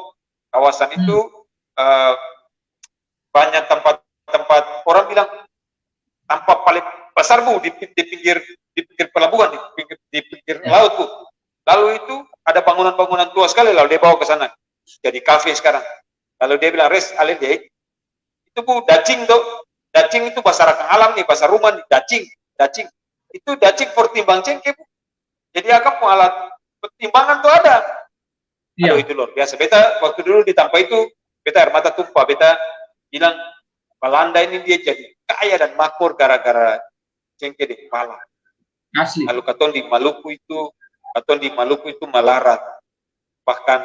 Kawasan itu banyak tempat orang bilang tempat paling besar Bu di pinggir pelabuhan, di pinggir laut Bu. Lalu itu ada bangunan-bangunan tua sekali, lalu dia bawa ke sana jadi kafe sekarang. Lalu dia bilang res alih dia itu Bu dacing tuh, dacing itu bahasa rakang alam nih, bahasa rumah nih, dacing itu dacing pertimbang cengkeh Bu. Jadi akan alat pertimbangan tuh ada. Aduh itu luar biasa. Beta waktu dulu di Tampa itu beta air mata tumpah, beta bilang Belanda ini dia jadi kaya dan makmur gara-gara cengkeh di kepala. Asli. Lalu katong di Maluku itu melarat. Bahkan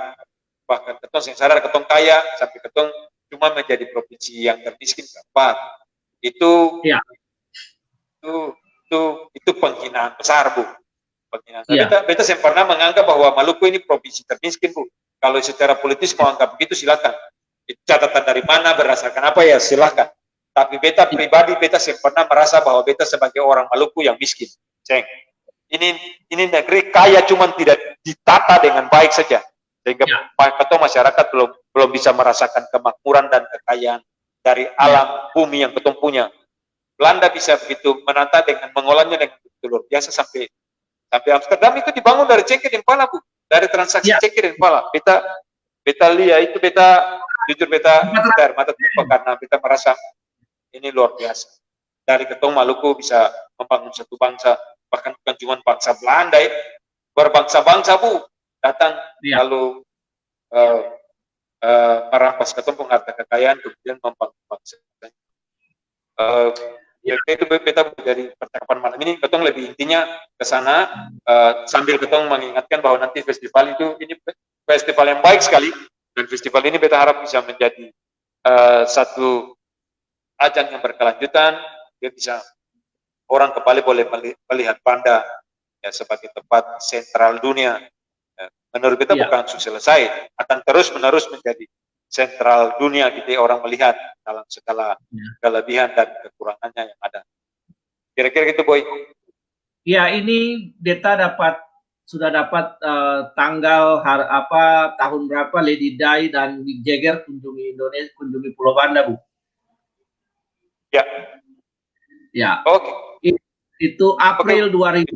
katong yang sadar katong kaya sampai katong cuma menjadi provinsi yang termiskin keempat. Itu penghinaan besar Bu. Penghinaan. Beta saya pernah menganggap bahwa Maluku ini provinsi termiskin Bu. Kalau secara politis mau anggap begitu silakan. Catatan dari mana, berdasarkan apa ya silakan. Tapi beta pribadi, beta pernah merasa bahwa beta sebagai orang Maluku yang miskin. Ceng, ini negeri kaya cuman tidak ditata dengan baik saja. Sehingga ketong masyarakat belum bisa merasakan kemakmuran dan kekayaan dari alam bumi yang ketong punya. Belanda bisa begitu menata dengan mengolahnya dengan luar biasa sampai Amsterdam itu dibangun dari cengkeh dan pala Bu. Dari transaksi cengkeh dan pala. Beta lihat itu jujur beta air mata tumpah karena beta merasa ini luar biasa. Dari ketong Maluku bisa membangun satu bangsa, bahkan bukan cuma bangsa Belanda, berbangsa-bangsa Bu datang lalu merampas ketong harta kekayaan kemudian membangun bangsa. Itu beta dari percakapan malam ini ketong lebih intinya ke sana sambil ketong mengingatkan bahwa nanti festival ini festival yang baik sekali. Dan festival ini beta harap bisa menjadi satu ajang yang berkelanjutan. Dia bisa orang kembali boleh melihat Banda ya, sebagai tempat sentral dunia. Menurut kita bukan selesai, akan terus menerus menjadi sentral dunia gitu orang melihat dalam segala kelebihan dan kekurangannya yang ada. Kira-kira gitu Boy. Ya ini beta sudah dapat tanggal tahun berapa Lady Di dan Mick Jagger kunjungi Pulau Banda Bu. Ya. Ya. Oke. Itu April 2015.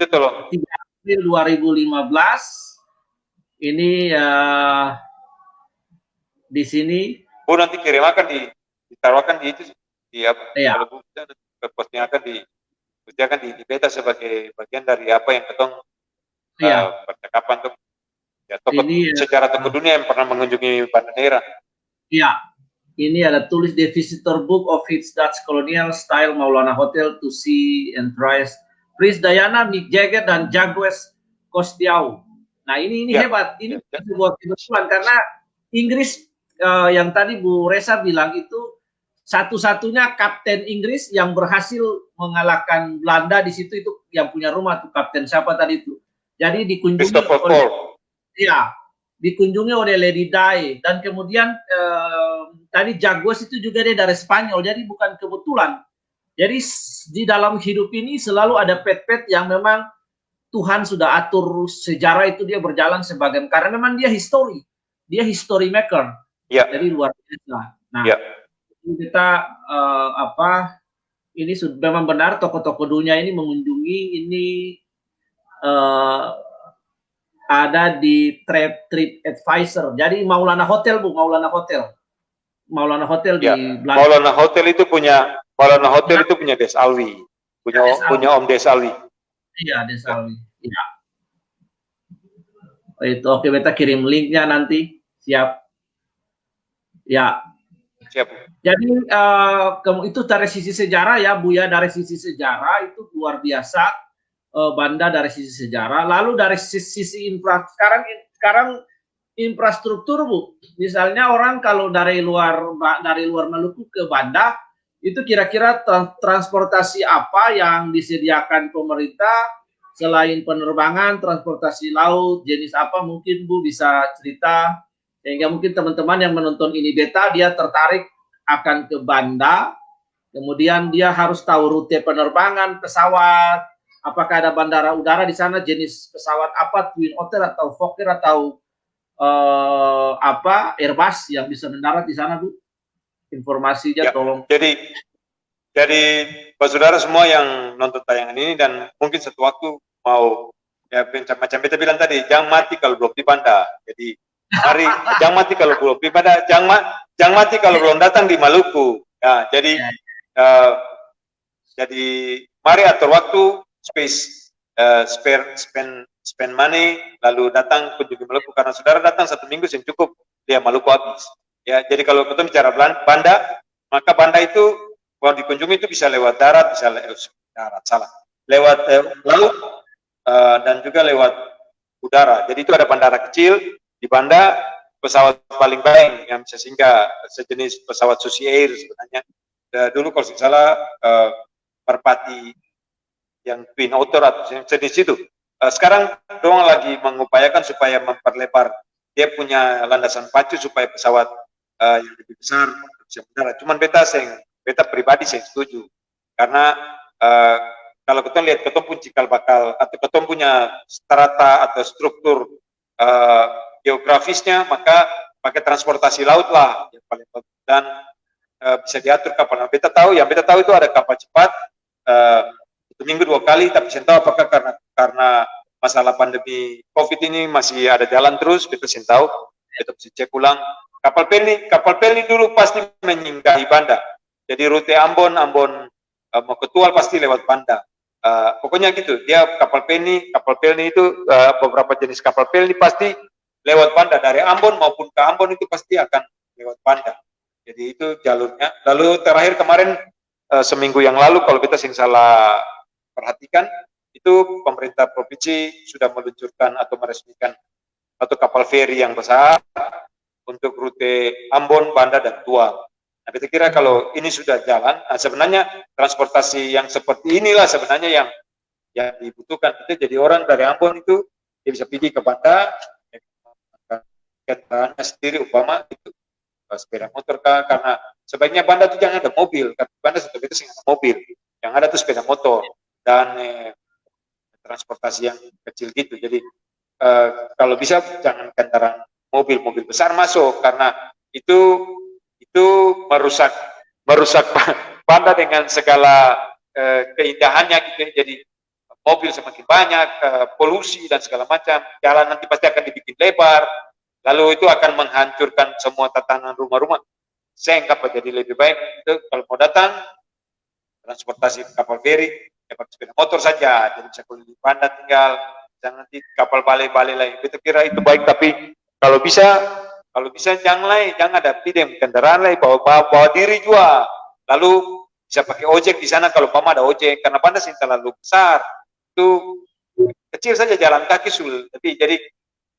Ini di sini. Bu nanti kirim akan ditaruhkan di itu di apa? Kalau Bu posting akan di beta sebagai bagian dari apa yang ketong percakapan tuh ya, sejarah tokoh dunia yang pernah mengunjungi Banda Neira. Iya, ini ada tulis The Visitor Book of its Dutch Colonial Style Maulana Hotel to see and try Prince Diana, Mick Jagger dan Jacques Cousteau. Nah ini hebat, ini sebuah kebetulan karena Inggris yang tadi Bu Reza bilang itu satu-satunya kapten Inggris yang berhasil mengalahkan Belanda di situ itu yang punya rumah tuh kapten siapa tadi itu. Jadi dikunjungi oleh Lady Di dan kemudian tadi Jacques itu juga dia dari Spanyol, jadi bukan kebetulan. Jadi di dalam hidup ini selalu ada pet-pet yang memang Tuhan sudah atur sejarah itu dia berjalan sebagian karena memang dia history maker. Jadi luar biasa. Nah, kita ini sudah memang benar tokoh-tokoh dunia ini mengunjungi ini. Ada di Trip Advisor. Jadi Maulana Hotel Bu, Maulana Hotel di belakang. Maulana Hotel itu punya Des Alwi, punya Om Des Alwi. Iya, Des Alwi. Iya. Itu oke, beta kirim linknya nanti. Siap. Ya. Siap. Jadi itu dari sisi sejarah ya Bu ya, dari sisi sejarah itu luar biasa. Banda dari sisi sejarah, lalu dari sisi sekarang infrastruktur Bu, misalnya orang kalau dari luar Maluku ke Banda itu kira-kira transportasi apa yang disediakan pemerintah selain penerbangan, transportasi laut, jenis apa mungkin Bu bisa cerita sehingga mungkin teman-teman yang menonton ini beta dia tertarik akan ke Banda, kemudian dia harus tahu rute penerbangan pesawat. Apakah ada bandara udara di sana, jenis pesawat apa, Twin Otter atau Fokker atau Airbus yang bisa mendarat di sana Bu? Informasinya tolong. Jadi buat saudara semua yang nonton tayangan ini dan mungkin satu waktu mau ya macam beta bilang tadi, jangan mati kalau belum di Banda. Jadi mari jangan mati kalau belum di Banda, jangan mati kalau belum datang di Maluku. Ya, jadi mari atur waktu, spend money, lalu datang kunjungi Maluku karena saudara datang 1 minggu yang cukup dia Maluku habis. Ya, jadi kalau kita bicara Banda, maka Banda itu kalau dikunjungi itu bisa lewat darat, bisa lewat laut dan juga lewat udara. Jadi itu ada bandara kecil di Banda, pesawat paling baik yang bisa singgah sejenis pesawat Susi Air sebenarnya. Dulu kalau tidak salah Merpati yang Twin Otter atau sejenis itu. Sekarang doang lagi mengupayakan supaya memperlebar dia punya landasan pacu supaya pesawat yang lebih besar bisa mendarat. Cuman beta pribadi saya setuju karena kalau kita lihat ketemu pun cikal bakal atau ketemu punya strata atau struktur geografisnya, maka pakai transportasi laut lah yang paling bagus dan bisa diatur kapal. Nah, beta tahu itu ada kapal cepat 1 minggu 2 kali, tapi saya tahu apakah karena masalah pandemi COVID ini masih ada jalan terus, beta saya tahu, beta bisa cek ulang. Kapal peli dulu pasti menyinggahi Banda. Jadi rute Ambon mau ke Tual pasti lewat Banda. Pokoknya gitu. Dia kapal peli itu beberapa jenis kapal peli pasti lewat Banda. Dari Ambon maupun ke Ambon itu pasti akan lewat Banda. Jadi itu jalurnya. Lalu terakhir kemarin seminggu yang lalu kalau kita salah perhatikan itu pemerintah provinsi sudah meluncurkan atau meresmikan satu kapal feri yang besar untuk rute Ambon, Banda dan Tual. Nah, kita kira kalau ini sudah jalan, sebenarnya transportasi yang seperti inilah sebenarnya yang dibutuhkan. Itu jadi orang dari Ambon itu dia bisa pergi ke Banda, kendaraannya sendiri, umpama itu sepeda motor kah, karena sebaiknya Banda itu jangan ada mobil, karena Banda satu itu ada mobil, yang ada itu sepeda motor dan transportasi yang kecil gitu. Jadi kalau bisa jangan kendaraan mobil besar masuk karena itu merusak Banda dengan segala keindahannya gitu. Jadi mobil semakin banyak, polusi dan segala macam, jalan nanti pasti akan dibikin lebar, lalu itu akan menghancurkan semua tatanan rumah-rumah. Sehingga jadi lebih baik itu kalau mau datang transportasi kapal feri, pakai sepeda motor saja, jadi bisa keliling Banda tinggal, jangan nanti kapal balik-balik lagi. Kita kira itu baik, tapi kalau bisa jangan ada pidem kendaraan lain, bawa diri juga, lalu bisa pakai ojek di sana kalau mama ada ojek, karena Banda sih terlalu besar, itu kecil saja jalan kaki tapi jadi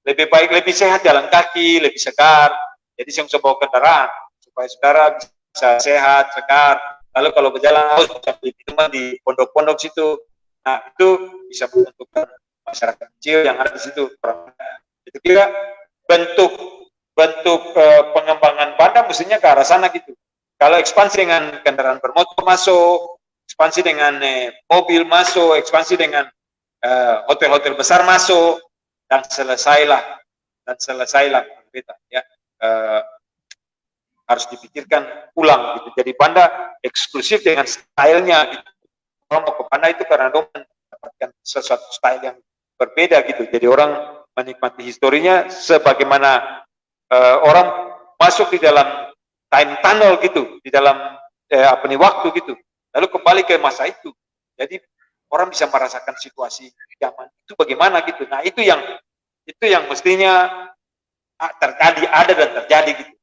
lebih baik, lebih sehat jalan kaki, lebih segar. Jadi saya bisa bawa kendaraan supaya saudara bisa sehat, segar. Lalu kalau berjalan harus sampai di pondok-pondok situ, nah itu bisa menentukan masyarakat kecil yang ada di situ. Itu kira bentuk pengembangan Banda mestinya ke arah sana gitu. Kalau ekspansi dengan kendaraan bermotor masuk, ekspansi dengan mobil masuk, ekspansi dengan hotel-hotel besar masuk, dan selesailah kita ya. Harus dipikirkan ulang gitu. Jadi Banda eksklusif dengan stylenya gitu. Orang mau ke Banda itu karena orang mendapatkan sesuatu style yang berbeda gitu. Jadi orang menikmati historinya sebagaimana orang masuk di dalam time tunnel gitu, di dalam waktu gitu. Lalu kembali ke masa itu. Jadi orang bisa merasakan situasi zaman itu bagaimana gitu. Nah, itu yang mestinya ada dan terjadi gitu.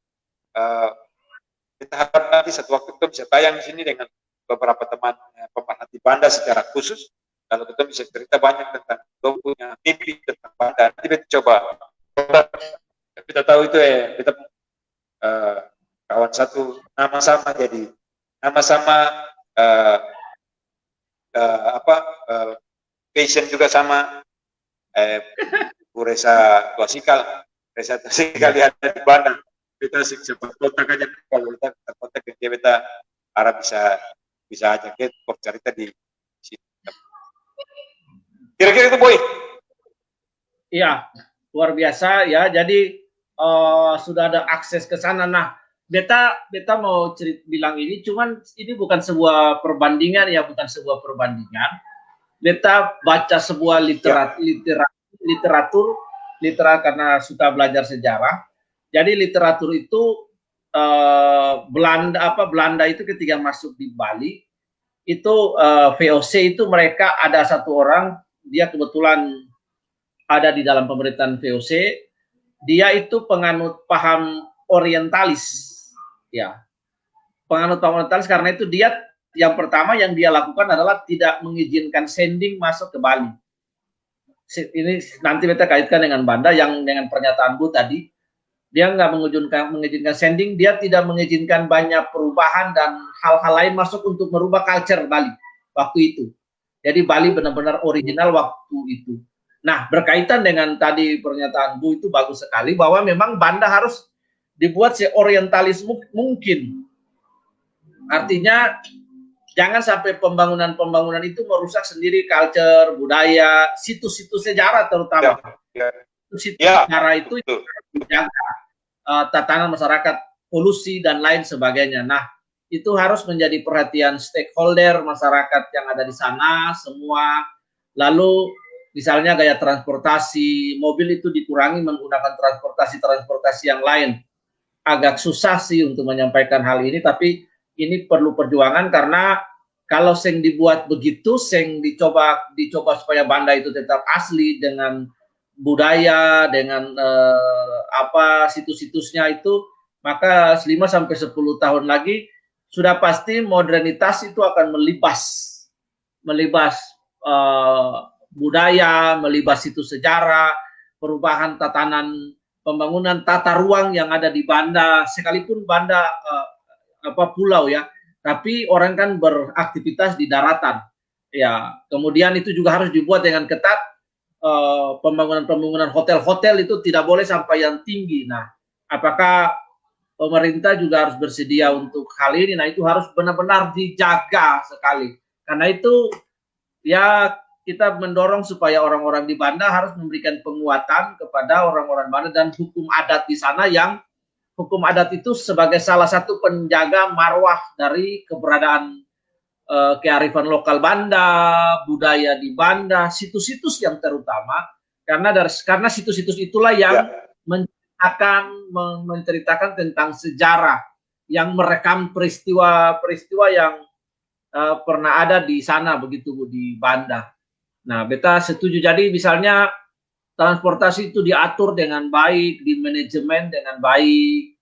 Kita harap nanti satu waktu kita bisa tayang di sini dengan beberapa teman pemerhati Banda secara khusus, lalu kita bisa cerita banyak tentang kita punya mimpi tentang Banda. Nanti kita coba, kita tahu itu kita kawan satu nama sama, jadi nama sama passion juga sama. Bu Reza Tuasikal ada di Banda. Kita sempat kontak aja, kalau kita kontak dia, kita harap bisa ajak kita bercerita di sini. Kira-kira itu, Boy. Iya, luar biasa ya. Jadi sudah ada akses ke sana. Nah, beta mau bilang ini, cuman ini bukan sebuah perbandingan ya, bukan sebuah perbandingan. Beta baca sebuah literatur karena suka belajar sejarah. Jadi literatur itu Belanda itu ketika masuk di Bali itu VOC itu mereka ada satu orang, dia kebetulan ada di dalam pemerintahan VOC, dia itu penganut paham orientalis, ya, penganut paham orientalis. Karena itu dia yang pertama yang dia lakukan adalah tidak mengizinkan sending masuk ke Bali. Ini nanti kita kaitkan dengan Banda yang dengan pernyataan Bu tadi, dia nggak mengizinkan sending, dia tidak mengizinkan banyak perubahan dan hal-hal lain masuk untuk merubah culture Bali waktu itu. Jadi Bali benar-benar original waktu itu. Nah, berkaitan dengan tadi pernyataan Bu itu bagus sekali, bahwa memang Banda harus dibuat seorientalis mungkin. Artinya jangan sampai pembangunan itu merusak sendiri culture, budaya, situs-situs sejarah terutama. Situs sejarah itu dijaga, tatanan masyarakat, polusi dan lain sebagainya. Nah, itu harus menjadi perhatian stakeholder masyarakat yang ada di sana semua. Lalu misalnya gaya transportasi, mobil itu dikurangi menggunakan transportasi yang lain. Agak susah sih untuk menyampaikan hal ini, tapi ini perlu perjuangan, karena kalau seng dibuat begitu, seng dicoba supaya Banda itu tetap asli dengan budaya, dengan situs-situsnya itu, maka 5-10 tahun lagi sudah pasti modernitas itu akan melibas budaya, melibas situs sejarah, perubahan tatanan pembangunan tata ruang yang ada di Banda, sekalipun Banda pulau ya, tapi orang kan beraktivitas di daratan ya. Kemudian itu juga harus dibuat dengan ketat, pembangunan hotel-hotel itu tidak boleh sampai yang tinggi. Nah, apakah pemerintah juga harus bersedia untuk hal ini? Nah, itu harus benar-benar dijaga sekali. Karena itu ya kita mendorong supaya orang-orang di Banda harus memberikan penguatan kepada orang-orang Banda dan hukum adat di sana, yang hukum adat itu sebagai salah satu penjaga marwah dari keberadaan kearifan lokal Banda, budaya di Banda, situs-situs yang terutama, karena situs-situs itulah yang menceritakan tentang sejarah, yang merekam peristiwa yang pernah ada di sana, begitu Bu, di Banda. Nah, beta setuju. Jadi misalnya transportasi itu diatur dengan baik, di manajemen dengan baik.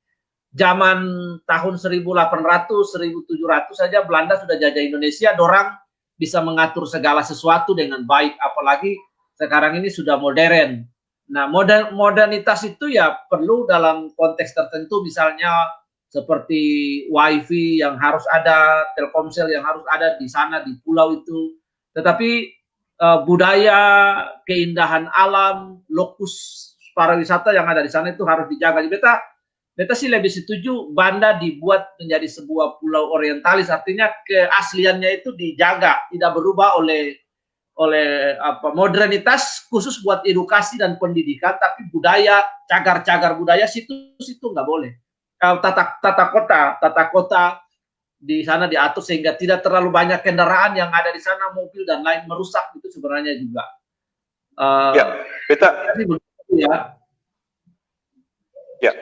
Zaman tahun 1800, 1700 saja Belanda sudah jajah Indonesia, dorang bisa mengatur segala sesuatu dengan baik, apalagi sekarang ini sudah modern. Nah, modernitas itu ya perlu dalam konteks tertentu, misalnya seperti wifi yang harus ada, Telkomsel yang harus ada di sana di pulau itu. Tetapi budaya, keindahan alam, lokus pariwisata yang ada di sana itu harus dijaga. Beta sih lebih setuju Banda dibuat menjadi sebuah pulau orientalis, artinya keasliannya itu dijaga, tidak berubah oleh modernitas khusus buat edukasi dan pendidikan, tapi budaya, cagar-cagar budaya situ nggak boleh. Tata kota di sana diatur sehingga tidak terlalu banyak kendaraan yang ada di sana, mobil dan lain, merusak itu sebenarnya juga.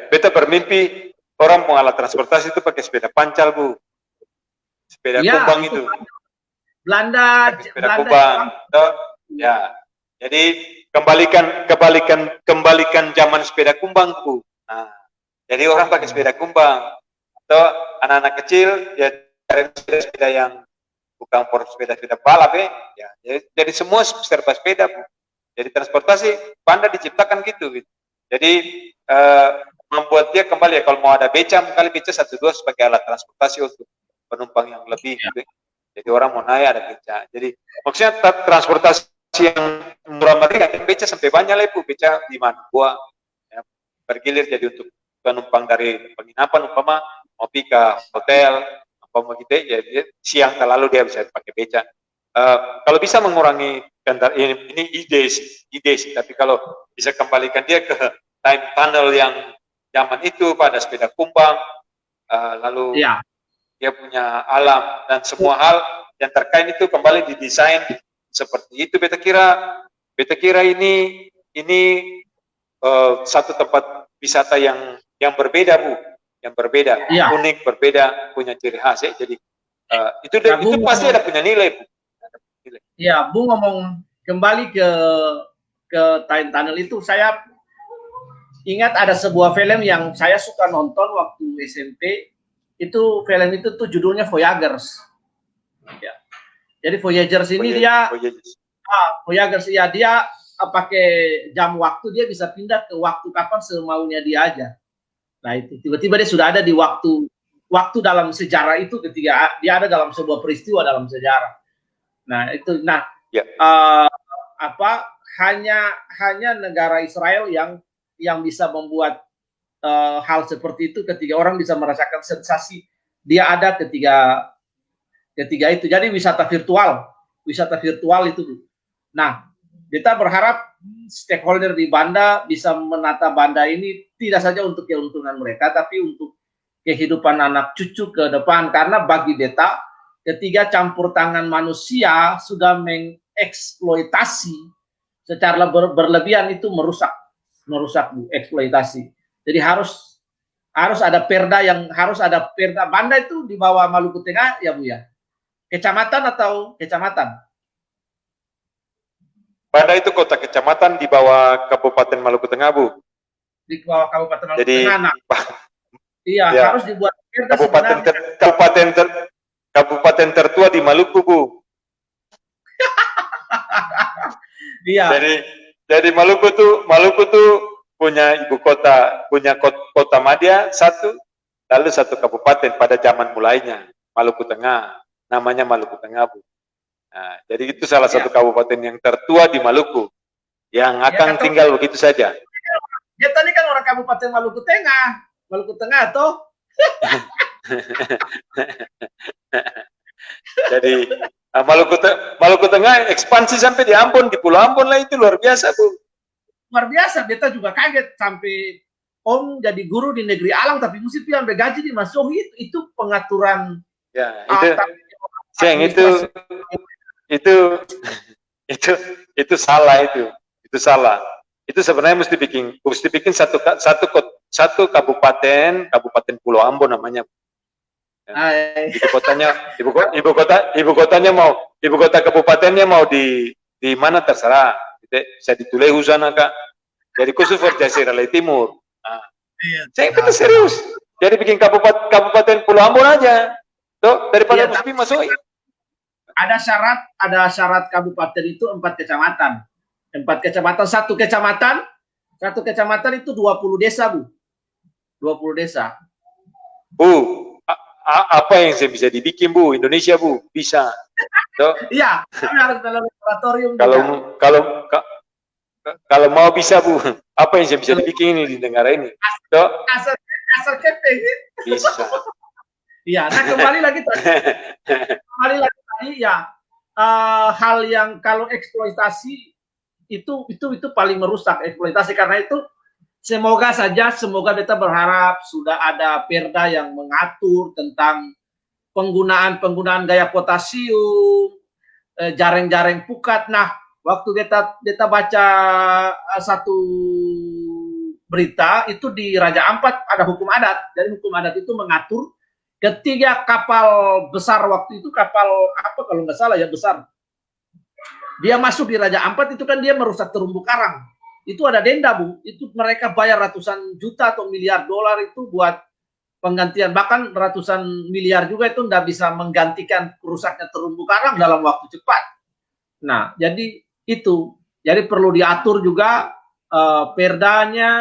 Beta bermimpi orang mau alat transportasi itu pakai sepeda pancal, Bu. Sepeda kumbang itu. Belanda. Kumbang. Ya. Jadi kembalikan zaman sepeda kumbang, Bu. Nah, jadi orang pakai sepeda kumbang. Atau anak-anak kecil ya sepeda yang bukan sepeda balap ya. Jadi semua serba sepeda, Bu. Jadi transportasi Banda diciptakan gitu. Jadi membuat dia kembali ya, kalau mau ada beca, kali beca 1-2 sebagai alat transportasi untuk penumpang yang lebih. Gitu. Jadi orang mau naik ada beca. Jadi maksudnya transportasi yang murah meriah, beca sampai banyak lah, Bu. Beca di mana? Ya, bergilir jadi untuk penumpang dari penginapan, umpama mau pergi ke hotel, umpama gitu ya, siang terlalu dia bisa pakai beca. Kalau bisa mengurangi ini ide sih, tapi kalau bisa kembalikan dia ke time tunnel yang zaman itu pada sepeda kumbang, lalu Iya. dia punya alam dan semua hal yang terkait itu kembali didesain seperti itu. Beta kira ini satu tempat wisata yang berbeda, Bu, yang berbeda, Iya. unik, berbeda, punya ciri khas ya. Jadi itu pasti ada punya nilai, Bu. Iya, Bu, ngomong kembali ke Time Tunnel itu, saya ingat ada sebuah film yang saya suka nonton waktu SMP. Itu film itu tuh judulnya Voyagers. Ya. Jadi Voyagers ini Voyagers ya, dia pakai jam waktu, dia bisa pindah ke waktu kapan semaunya dia aja. Nah itu tiba-tiba dia sudah ada di waktu dalam sejarah itu ketika dia ada dalam sebuah peristiwa dalam sejarah. Nah itu, hanya negara Israel yang bisa membuat hal seperti itu ketika orang bisa merasakan sensasi dia ada ketika itu. Jadi wisata virtual itu. Nah, kita berharap stakeholder di Banda bisa menata Banda ini tidak saja untuk keuntungan mereka, tapi untuk kehidupan anak cucu ke depan. Karena bagi beta, ketika campur tangan manusia sudah mengeksploitasi secara berlebihan, itu merusak Bu, eksploitasi. Jadi harus ada perda Banda itu di bawah Maluku Tengah ya, Bu ya. Kecamatan atau kecamatan? Banda itu kota kecamatan di bawah Kabupaten Maluku Tengah, Bu. Di bawah Kabupaten Maluku Tengah. Nah, iya, harus dibuat perda kabupaten tertua di Maluku, Bu. Iya. Jadi Maluku tuh punya ibu kota, punya kota madya satu, lalu satu kabupaten pada zaman mulainya, Maluku Tengah, namanya Maluku Tengah, Bu. Nah, jadi itu salah satu kabupaten yang tertua di Maluku, yang akan tinggal begitu saja. Dia tadi kan orang Kabupaten Maluku Tengah toh. Jadi Maluku Tengah ekspansi sampai di Ambon, di Pulau Ambon lah, itu luar biasa, Bu. Luar biasa, beta juga kaget sampai Om jadi guru di negeri Alang tapi mesti sampai gaji dimasuki, itu pengaturan. Ya, itu salah itu salah. Itu sebenarnya mesti bikin satu kabupaten Pulau Ambon namanya. Ibu kota kabupatennya mau di mana terserah, bisa di Tulehu sana, Kak. Jadi khusus for Jazirah Timur. Nah, saya itu serius. Jadi bikin kabupaten Pulau Ambon aja, toh, daripada mesti masuk. Ada syarat kabupaten itu 4 kecamatan. 4 kecamatan, satu kecamatan itu 20 desa, Bu. 20 desa. Bu, apa yang saya bisa dibikin, Bu? Indonesia, Bu, bisa. Iya, kami harus dalam laboratorium. Kalau mau bisa, Bu, apa yang saya bisa dibikin ini di negara ini? Asal keping. Bisa. Iya, nah kembali lagi tadi ya, hal yang kalau eksploitasi itu paling merusak eksploitasi. Karena itu semoga kita berharap sudah ada perda yang mengatur tentang penggunaan gaya potasium, jaring-jaring pukat. Nah, waktu kita baca satu berita itu di Raja Ampat ada hukum adat. Jadi hukum adat itu mengatur ketika kapal besar waktu itu, kapal apa kalau nggak salah ya besar, dia masuk di Raja Ampat itu kan dia merusak terumbu karang. Itu ada denda, Bu. Itu mereka bayar ratusan juta atau miliar dolar itu buat penggantian, bahkan ratusan miliar juga itu nggak bisa menggantikan rusaknya terumbu karang dalam waktu cepat. Nah, jadi itu. Jadi perlu diatur juga perdanya,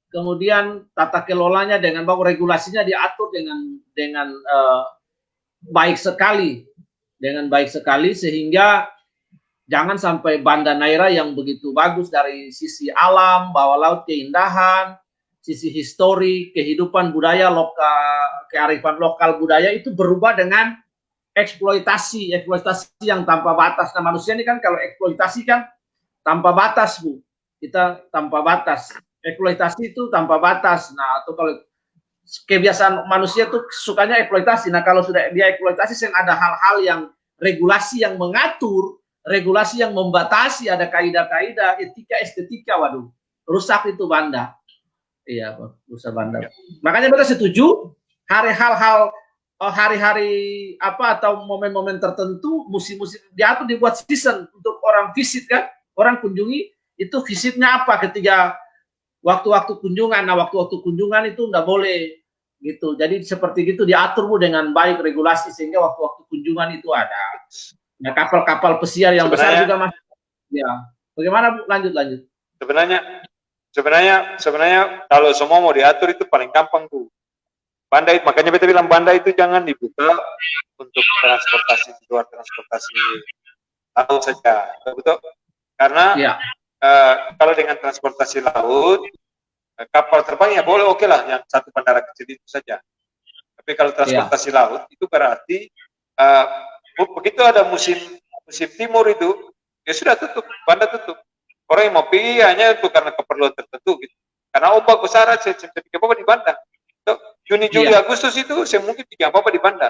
kemudian tata kelolanya dengan bahwa regulasinya diatur dengan baik sekali, sehingga jangan sampai Banda Neira yang begitu bagus dari sisi alam, bawah laut, keindahan, sisi histori, kehidupan budaya lokal, kearifan lokal budaya itu berubah dengan eksploitasi yang tanpa batas. Nah, manusia ini kan kalau eksploitasi kan tanpa batas, Bu. Kita tanpa batas. Eksploitasi itu tanpa batas. Nah, atau kalau kebiasaan manusia tuh sukanya eksploitasi. Nah kalau sudah dia eksploitasi, ada hal-hal yang regulasi yang mengatur, regulasi yang membatasi, ada kaidah-kaidah, etika, estetika, waduh, rusak itu Banda. Iya, rusak Banda. Makanya kita setuju hari-hari apa atau momen-momen tertentu, musim-musim diatur, dibuat season untuk orang visit kan, orang kunjungi itu visitnya apa ketika waktu-waktu kunjungan. Nah, waktu-waktu kunjungan itu nggak boleh gitu. Jadi seperti gitu diatur Bu dengan baik regulasi sehingga waktu-waktu kunjungan itu ada. Nah, kapal-kapal pesiar yang besar juga masih. Ya. Bagaimana Bu? Lanjut. Sebenarnya kalau semua mau diatur itu paling gampang Bu. Banda itu, makanya kita bilang Banda itu jangan dibuka untuk transportasi di luar transportasi laut saja, betul? Karena kalau dengan transportasi laut, kapal terbang ya boleh, oke lah, yang satu bandara kecil itu saja. Tapi kalau transportasi laut itu berarti begitu ada musim timur itu, ya sudah tutup, Banda tutup. Orang yang mau pergi hanya itu karena keperluan tertentu gitu. Karena ombak besar aja, tidak apa-apa di Banda. Juni, Juli, Agustus itu saya mungkin tidak apa-apa di Banda.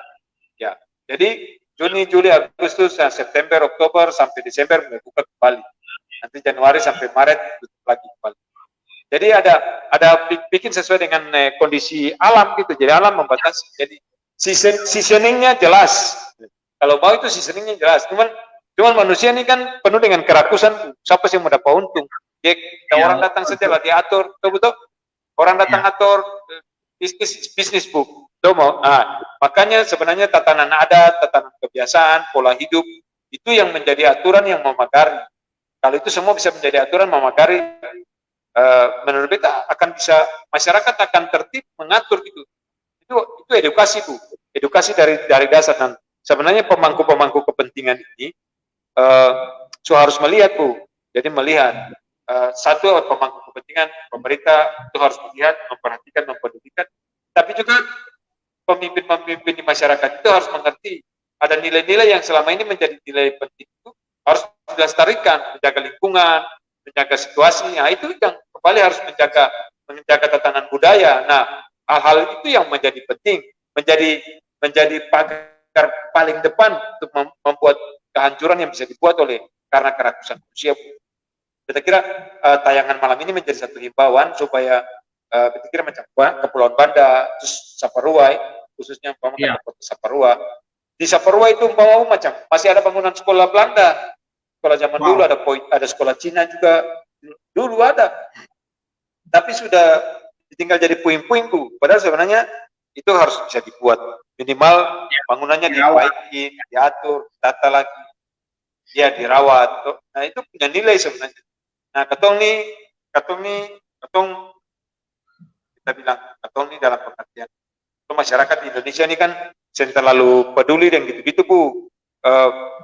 Ya, jadi Juni, Juli, Agustus, September, Oktober sampai Desember buka kembali. Nanti Januari sampai Maret tutup lagi kembali. Jadi ada bikin sesuai dengan kondisi alam gitu. Jadi alam membatasi. Jadi seasoningnya jelas. Kalau mau itu seasoningnya jelas. Cuman manusia ini kan penuh dengan kerakusan. Siapa sih yang mau dapat untung? Orang datang saja lah diatur, betul. Orang datang atur. Bisnis Bu. Makanya sebenarnya tatanan adat, tatanan kebiasaan, pola hidup itu yang menjadi aturan yang memagari. Kalau itu semua bisa menjadi aturan memagari, menurut kita akan bisa, masyarakat akan tertib mengatur gitu. Itu edukasi Bu. Edukasi dari dasar. Dan sebenarnya pemangku kepentingan ini harus melihat Bu. Jadi melihat satu pemangku kepentingan pemerintah itu harus melihat, memperhatikan, mempedulikan, tapi juga pemimpin di masyarakat itu harus mengerti ada nilai-nilai yang selama ini menjadi nilai penting itu harus dilestarikan, menjaga lingkungan, menjaga situasi. Nah itu yang kembali harus menjaga tatanan budaya. Nah hal-hal itu yang menjadi penting, menjadi pagar paling depan untuk membuat kehancuran yang bisa dibuat karena kerakusan manusia. Kita kira tayangan malam ini menjadi satu himbauan supaya kita kira macam Kepulauan Banda, terus Saparua, khususnya Kota Saparua. Di Saparua itu macam masih ada bangunan sekolah Belanda, sekolah zaman dulu, ada sekolah Cina juga dulu ada, tapi sudah ditinggal jadi puing-puing Bu. Padahal sebenarnya itu harus bisa dibuat minimal bangunannya diperbaiki, diatur, ditata lagi, ya dirawat. Nah itu punya nilai sebenarnya. Nah, katong dalam pengertian masyarakat di Indonesia ini kan terlalu peduli dan gitu-gitu Bu.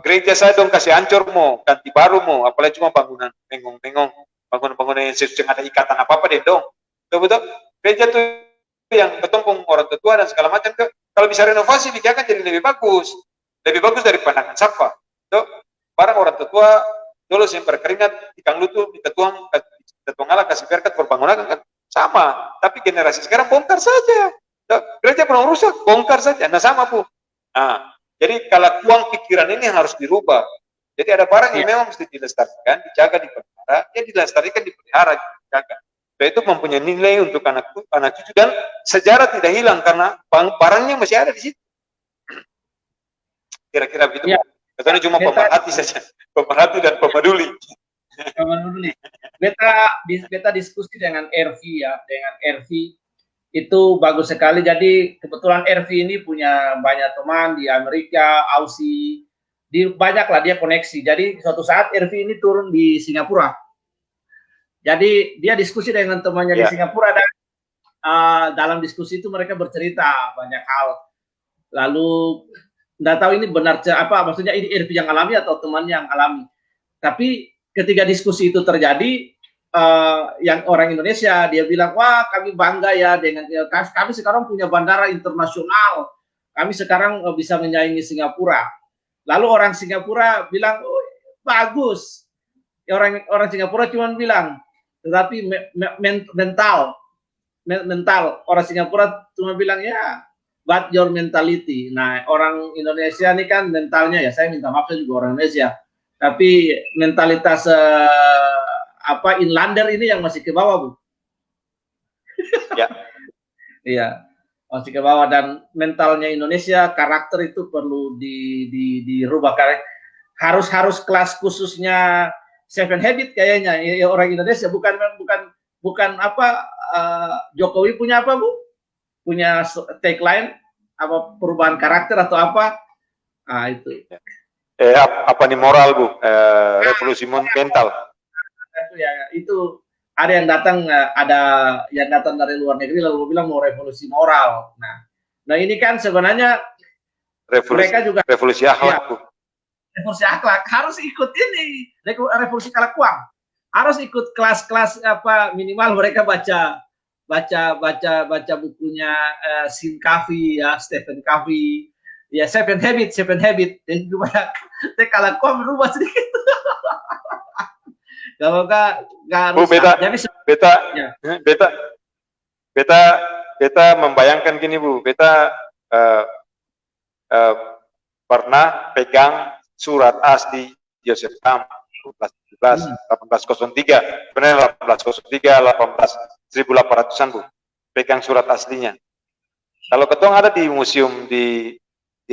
Gereja saya dong kasih hancur mau, ganti baru mau, apalagi cuma bangunan mengong-mengong, bangunan yang ada ikatan apa-apa deh dong. Betul-betul gereja tuh yang ketempung orang tua dan segala macam, kalau bisa renovasi dijaga jadi lebih bagus dari pandangan sampah. Tuh, barang orang tua dulu yang berkeringat ikan lutu diketuang ala kasih berkat perbangunan kan sama, tapi generasi sekarang bongkar saja. Gereja belum rusak, bongkar saja. Nah sama Bu. Nah, jadi kalau uang pikiran ini harus dirubah. Jadi ada barang yang memang mesti dilestarikan, dijaga, dipelihara, ya dilestarikan, dipelihara, dijaga. Dan itu mempunyai nilai untuk anak cucu dan sejarah tidak hilang karena barangnya masih ada di situ. Kira-kira begitu. Katanya cuma pemerhati saja, pemerhati dan pemeduli. Beta diskusi dengan RV dengan RV itu bagus sekali. Jadi kebetulan RV ini punya banyak teman di Amerika, Aussie, banyaklah dia koneksi. Jadi suatu saat RV ini turun di Singapura. Jadi dia diskusi dengan temannya di Singapura dan dalam diskusi itu mereka bercerita banyak hal. Lalu nggak tahu ini benar apa, maksudnya ini RV yang alami atau temannya yang alami. Tapi ketika diskusi itu terjadi, yang orang Indonesia dia bilang, wah kami bangga ya dengan kami sekarang punya bandara internasional, kami sekarang bisa menyaingi Singapura. Lalu orang Singapura bilang, oh, bagus. Orang Singapura cuma bilang, tetapi mental mental. Orang Singapura cuma bilang ya, but your mentality. Nah, orang Indonesia ini kan mentalnya ya, saya minta maaf, saya juga orang Indonesia. Tapi mentalitas inlander ini yang masih ke bawah, Bu. Ya. Iya, masih ke bawah, dan mentalnya Indonesia, karakter itu perlu dirubah. Harus kelas khususnya Seven Habit kayaknya ya, orang Indonesia, bukan Jokowi punya apa, Bu? Punya tagline apa, perubahan karakter atau apa? Ah, itu. Apa nih moral, Bu? Revolusi mental. Itu ada yang datang dari luar negeri lalu bilang mau revolusi moral. Nah ini kan sebenarnya mereka juga revolusi akhlak, Bu. Revolusi akhlak harus ikut ini, revolusi akhlak uang. Harus ikut kelas-kelas minimal mereka baca bukunya Stephen Covey ya, Stephen Covey ya, Seven Habit dan juga kalau kau berubah sedikit. Kalau nggak Bu, beta membayangkan gini, Bu. Beta pernah pegang surat asli Joseph Kam 1803, sebenarnya 1803, 1800-an, Bu. Pegang surat aslinya. Kalau ketong ada di museum di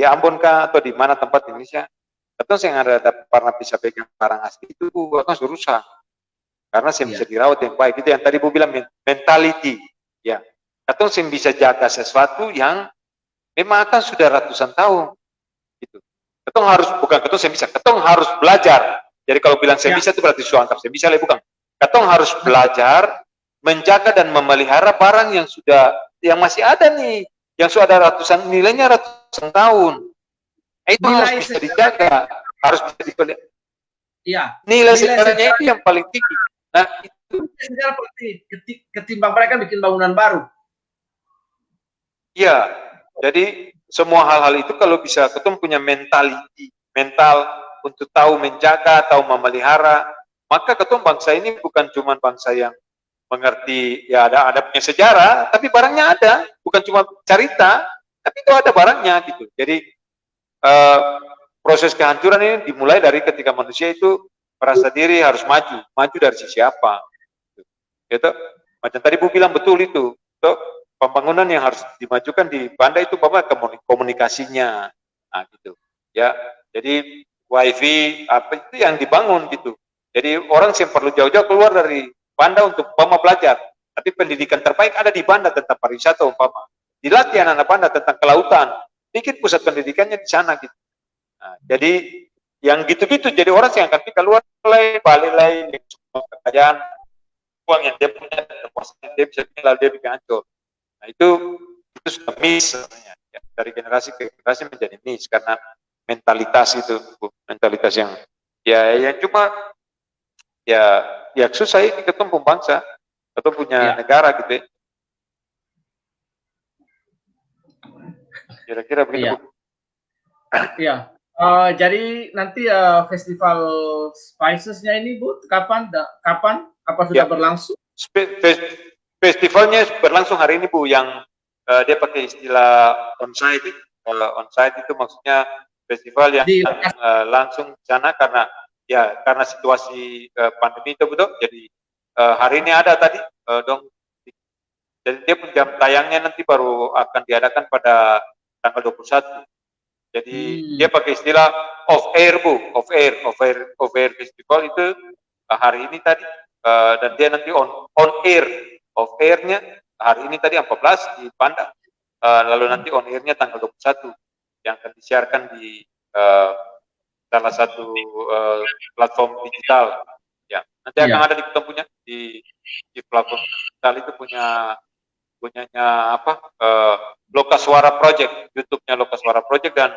Ambon kah atau di mana tempat di Indonesia, ketong yang ada pernah bisa pegang barang asli itu, Bu, ketong susah. Karena saya bisa dirawat yang baik. Itu yang tadi Bu bilang, mentality. Ya, ketong saya bisa jaga sesuatu yang memang akan sudah ratusan tahun. Gitu. Ketong harus, bukan ketong saya bisa, ketong harus belajar. Jadi kalau bilang saya bisa itu berarti sudah antar saya bisa, bukan. Ketong harus belajar menjaga dan memelihara barang yang masih ada nih, yang sudah ada ratusan, nilainya ratusan tahun. Itu harus bisa dijaga, harus bisa dipelihara. Iya. Nilai sejarahnya itu yang paling tinggi. Nah, itu sejarah ketimbang mereka bikin bangunan baru. Iya. Jadi semua hal-hal itu kalau bisa ketemu punya mental untuk tahu menjaga, tahu memelihara, maka ketemu bangsa ini bukan cuma bangsa yang mengerti ya ada punya sejarah, tapi barangnya ada, bukan cuma cerita, tapi itu ada barangnya gitu. Jadi proses kehancuran ini dimulai dari ketika manusia itu merasa diri harus maju dari sisi apa. Gitu. Macam tadi Bu bilang betul itu. Pembangunan yang harus dimajukan di Banda itu komunikasinya. Nah, gitu. Ya, jadi wifi apa itu yang dibangun gitu. Jadi orang yang perlu jauh-jauh keluar dari Banda untuk belajar. Tapi pendidikan terbaik ada di Banda tentang pariwisata umpama. Dilatih anak-anak Banda tentang kelautan. Bikin pusat pendidikannya di sana gitu. Nah, jadi yang gitu-gitu, jadi orang yang akan keluar balik lain semua kekayaan uang yang dia punya, dia bisa tinggal, dia bikin hancur. Nah itu sudah miss sebenarnya. Ya, dari generasi ke generasi menjadi miss karena mentalitas itu, mentalitas yang cuma ya susah ini ketemu bangsa atau punya negara gitu ya. Kira-kira begitu. Iya. Jadi nanti festival Spices-nya ini, Bu, kapan? Apa sudah berlangsung? Festivalnya berlangsung hari ini, Bu, yang dia pakai istilah on-site. On-site itu maksudnya festival yang langsung di sana karena situasi pandemi itu, betul. Jadi hari ini ada tadi jadi dia pun jam tayangnya nanti baru akan diadakan pada tanggal 21. Jadi dia pakai istilah off air, Bu, off air festival itu hari ini tadi dan dia nanti on air, off airnya hari ini tadi 14 di Banda, lalu nanti on airnya tanggal 21 yang akan disiarkan di salah satu platform digital. Ya, nanti akan ada di kita punya di platform digital itu punyanya apa? Loka Suara Project, YouTube-nya Loka Suara Project dan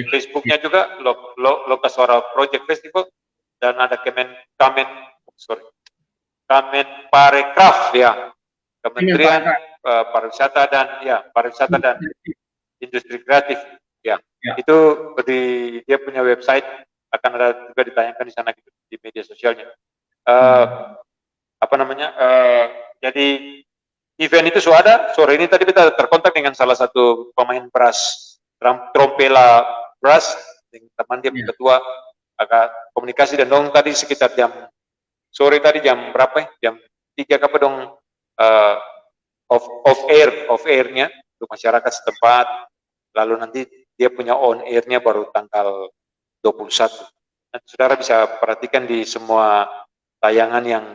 Facebook-nya juga Loka Suara Project Festival dan ada Kemenparekraf ya, Kementerian Pariwisata dan Industri Kreatif ya. Itu dia punya website, akan ada juga ditayangkan di sana gitu, di media sosialnya. Jadi event itu sudah ada. Sore ini tadi kita terkontak dengan salah satu pemain brass, trompela brass, dengan teman dia ketua, agak komunikasi dan dong tadi sekitar jam sore tadi jam berapa ya? Jam 3 apa dong off airnya untuk masyarakat setempat. Lalu nanti dia punya on airnya baru tanggal 21. Nanti saudara bisa perhatikan di semua tayangan yang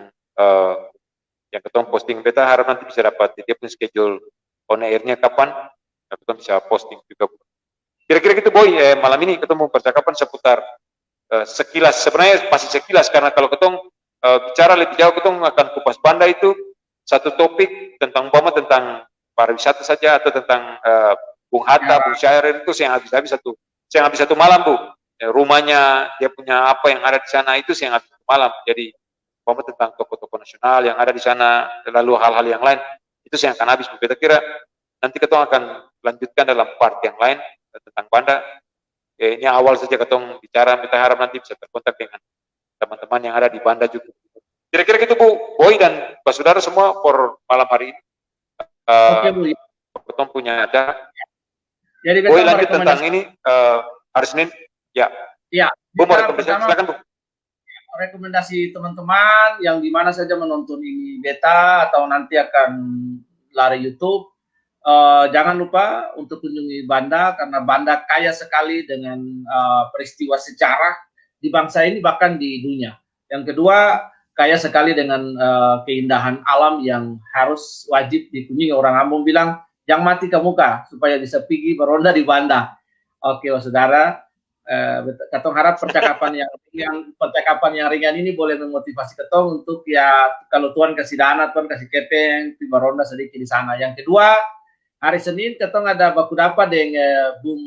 ketemu posting. Beta harap nanti bisa dapat dia punya schedule on airnya kapan, ketemu bisa posting juga. Kira-kira gitu Boy, malam ini ketemu percakapan seputar sekilas, sebenarnya masih sekilas karena kalau ketemu bicara lebih jauh ketemu akan kupas Banda itu satu topik tentang tentang pariwisata saja atau tentang Bung Hatta, Bung Syair itu yang habis satu malam Bu. Rumahnya dia punya apa yang ada di sana itu yang habis satu malam. Jadi tentang tokoh-tokoh nasional yang ada di sana, lalu hal-hal yang lain itu yang akan habis. Kita kira nanti ketemu akan lanjutkan dalam part yang lain tentang Banda. Ini awal saja ketemu bicara. Kita harap nanti bisa terkontak dengan teman-teman yang ada di Banda juga. Kira-kira gitu Bu, Boy dan Pak Saudara semua for malam hari ini. Oke Bu. Ketemu punya ada. Jadi Boy lanjut tentang ini hari Senin. Ya. Iya. Bu mau rekomendasi, silakan Bu. Rekomendasi teman-teman yang di mana saja menonton ini beta atau nanti akan lari YouTube, jangan lupa untuk kunjungi Banda karena Banda kaya sekali dengan peristiwa sejarah di bangsa ini bahkan di dunia. Yang kedua, kaya sekali dengan keindahan alam yang harus wajib dikunjungi. Orang Ambon bilang, yang mati ke muka supaya bisa pergi beronda di Banda. Oke, saudara. Katong harap percakapan yang ringan ini boleh memotivasi ketong untuk ya kalau Tuhan kasih dana, Tuhan kasih kepeng, beronda sedikit di sana. Yang kedua, hari Senin ketong ada baku dapat dengan Bung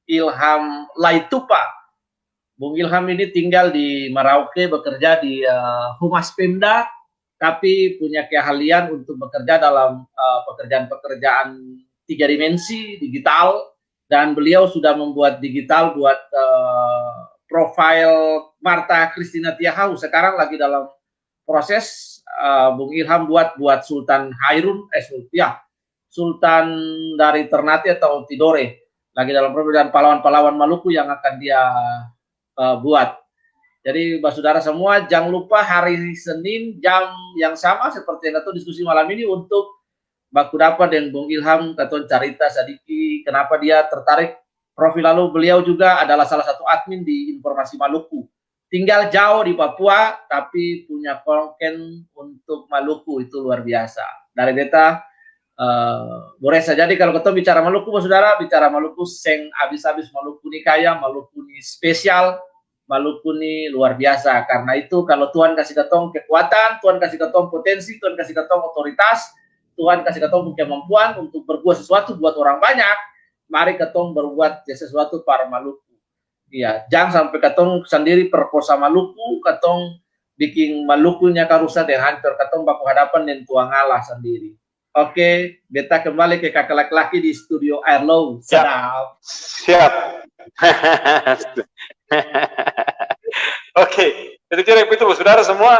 Ilham Laitupa. Bung Ilham ini tinggal di Merauke, bekerja di Humas Pemda, tapi punya keahlian untuk bekerja dalam pekerjaan-pekerjaan 3 dimensi digital. Dan beliau sudah membuat digital buat profil Martha Christina Tiahau. Sekarang lagi dalam proses Bung Ilham buat Sultan Hairun, Sultan dari Ternate atau Tidore. Lagi dalam proses dan pahlawan-pahlawan Maluku yang akan dia buat. Jadi saudara semua jangan lupa hari Senin jam yang sama seperti yang kita diskusi malam ini untuk baku dapat dan Bung Ilham katon cerita sedikit kenapa dia tertarik profil, lalu beliau juga adalah salah satu admin di Informasi Maluku, tinggal jauh di Papua tapi punya konten untuk Maluku itu luar biasa. Dari beta Boresa. Jadi kalau ketemu bicara Maluku saudara, bicara Maluku seng habis-habis. Maluku ini kaya, Maluku ini spesial, Maluku ini luar biasa. Karena itu kalau Tuhan kasih ketong kekuatan, Tuhan kasih ketong potensi, Tuhan kasih ketong otoritas, Tuhan kasih ketong kemampuan untuk berbuat sesuatu buat orang banyak, mari ketong berbuat sesuatu para Maluku. Iya, jangan sampai ketong sendiri perkosa Maluku, ketong bikin Malukunya karusa dan hancur, ketong baku hadapan dan tuang Allah sendiri. Oke, beta kembali ke kakak laki-laki di studio Airlow. Siap. Oke, itu kira itu saudara semua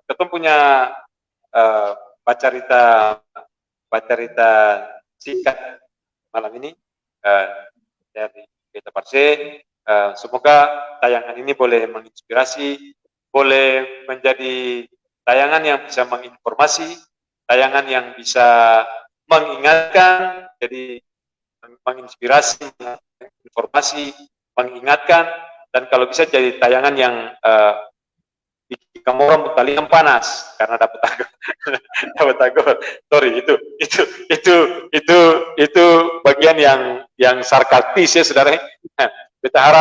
ketong punya baca-rita singkat malam ini dari Beta Parse. Semoga tayangan ini boleh menginspirasi, boleh menjadi tayangan yang bisa menginformasi, tayangan yang bisa mengingatkan, jadi menginspirasi, informasi, mengingatkan, dan kalau bisa jadi tayangan yang kamu orang kalian panas karena dapat agor. Sorry, itu bagian yang sarkastis ya saudara. Beta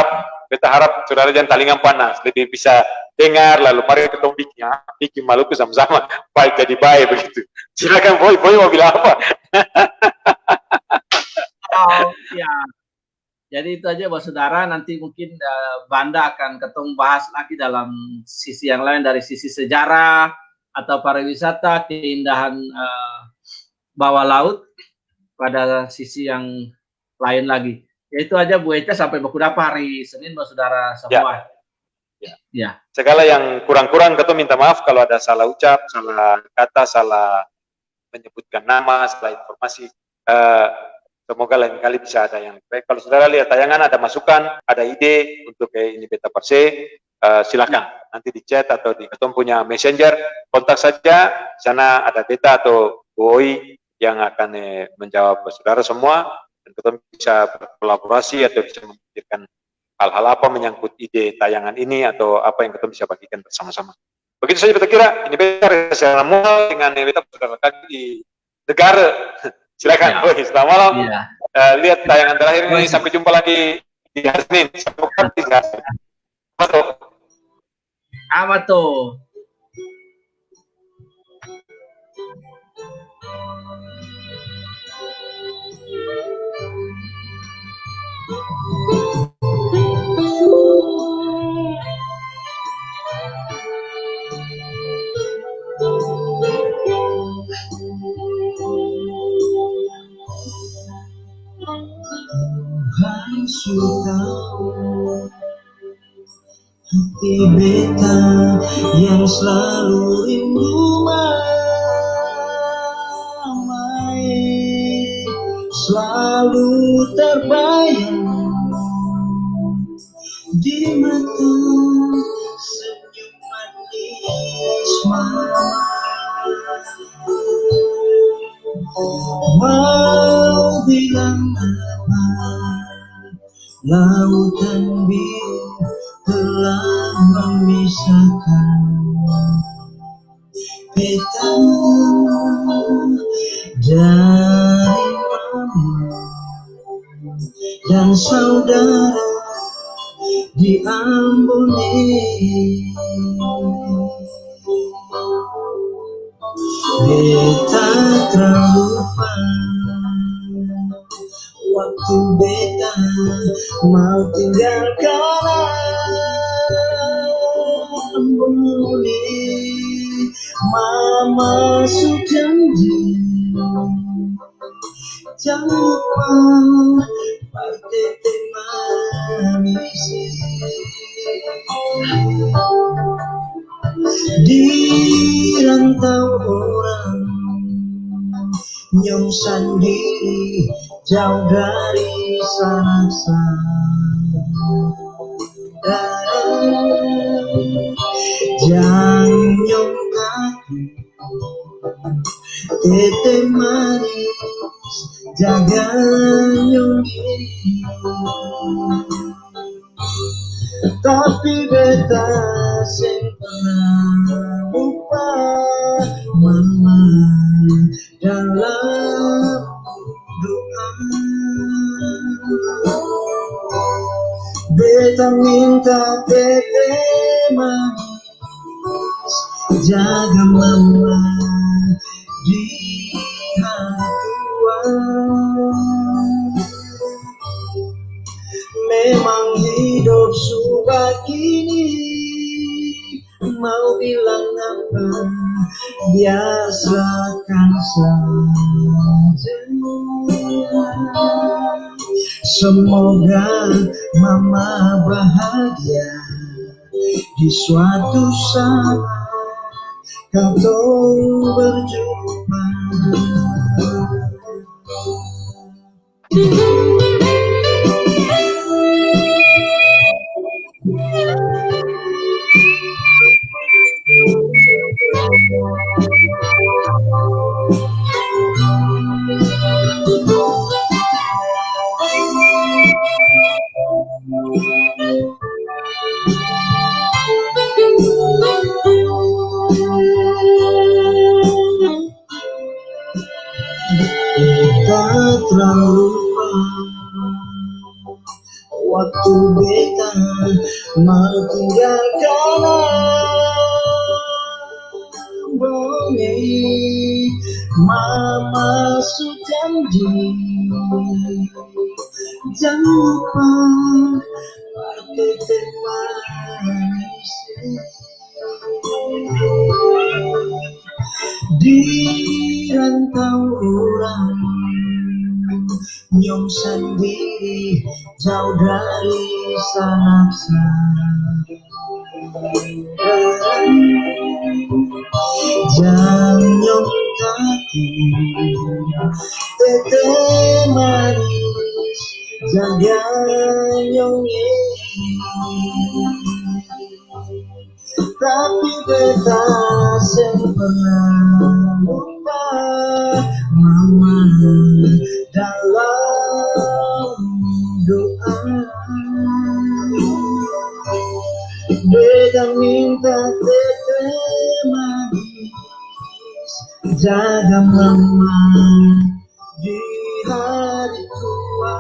harap saudara jangan talingan panas, lebih bisa dengar lalu mari kita bikin Maluku sama-sama baik jadi baik begitu. Silakan Boy mau bilang apa? Ya. Jadi itu aja saudara, nanti mungkin Banda akan ketemu bahas lagi dalam sisi yang lain dari sisi sejarah atau pariwisata, keindahan bawah laut pada sisi yang lain lagi. Ya itu aja Bu Eca, sampai baku dapat hari Senin saudara semua. Ya. Segala yang kurang-kurang ketemu minta maaf kalau ada salah ucap, salah kata, salah menyebutkan nama, setelah informasi. Semoga lain kali bisa ada yang lebih baik. Kalau saudara lihat tayangan, ada masukan, ada ide untuk ini beta perse, silakan nanti di chat atau di ketum punya messenger, kontak saja. Sana ada beta atau Boy yang akan menjawab saudara semua, dan ketum bisa berkolaborasi atau bisa memikirkan hal-hal apa menyangkut ide tayangan ini atau apa yang ketum bisa bagikan bersama-sama. Begitu saja beta kira. Ini beta secara mulai dengan beta saudara kaki di negara. Silakan, Boy. Selamat malam. Iya. Lihat tayangan terakhir ini. Sampai jumpa lagi di hari Senin. Apa tuh? Sudah hati beta yang selalu rindu mamai, selalu terbayang di mata senyum manis mama. Mau bilang apa, lautan biru telah memisahkan beta dari mama dan saudara di Ambone. Beta terlupa waktu beta mau tinggalkan Ambone. Mama sujanji jangan lupa partai manis di rantau orang nyong sendiri jauh dari sanak saudara. Jangan nyong kaki tete manis jaga nyong diri, tapi beta sing pernah lupa mama dalam doa. Beta minta tete manis jaga mama di hari tua. Memang hidup sudah gini, mau bilang apa, biasakan saja. Semoga mama bahagia di suatu saat kau berjumpa. Tak terlupa waktu beta mau tinggalkan Ambone. Mama sujanji jangan lupa tete manis di rantau orang nyong sendiri jauh dari sanak saudara. Jangan nyong kaki Teteh manis jaga nyonge, tapi beta pernah lupa mama dalam doa. Beta minta teteh manis jaga mama di hari tua.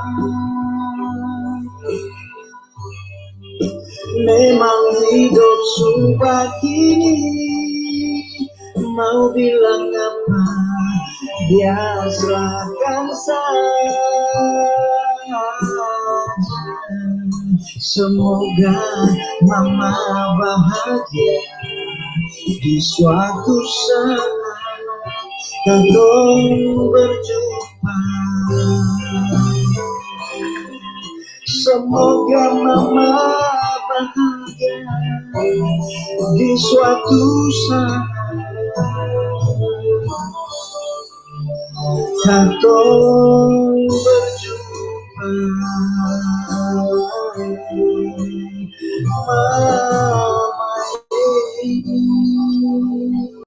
Memang hidup sumpah kini, mau bilang apa, dia serahkan saja. Semoga mama bahagia di suatu saat kau berjumpa. Semoga mama bahagia di suatu saat kau berjumpa.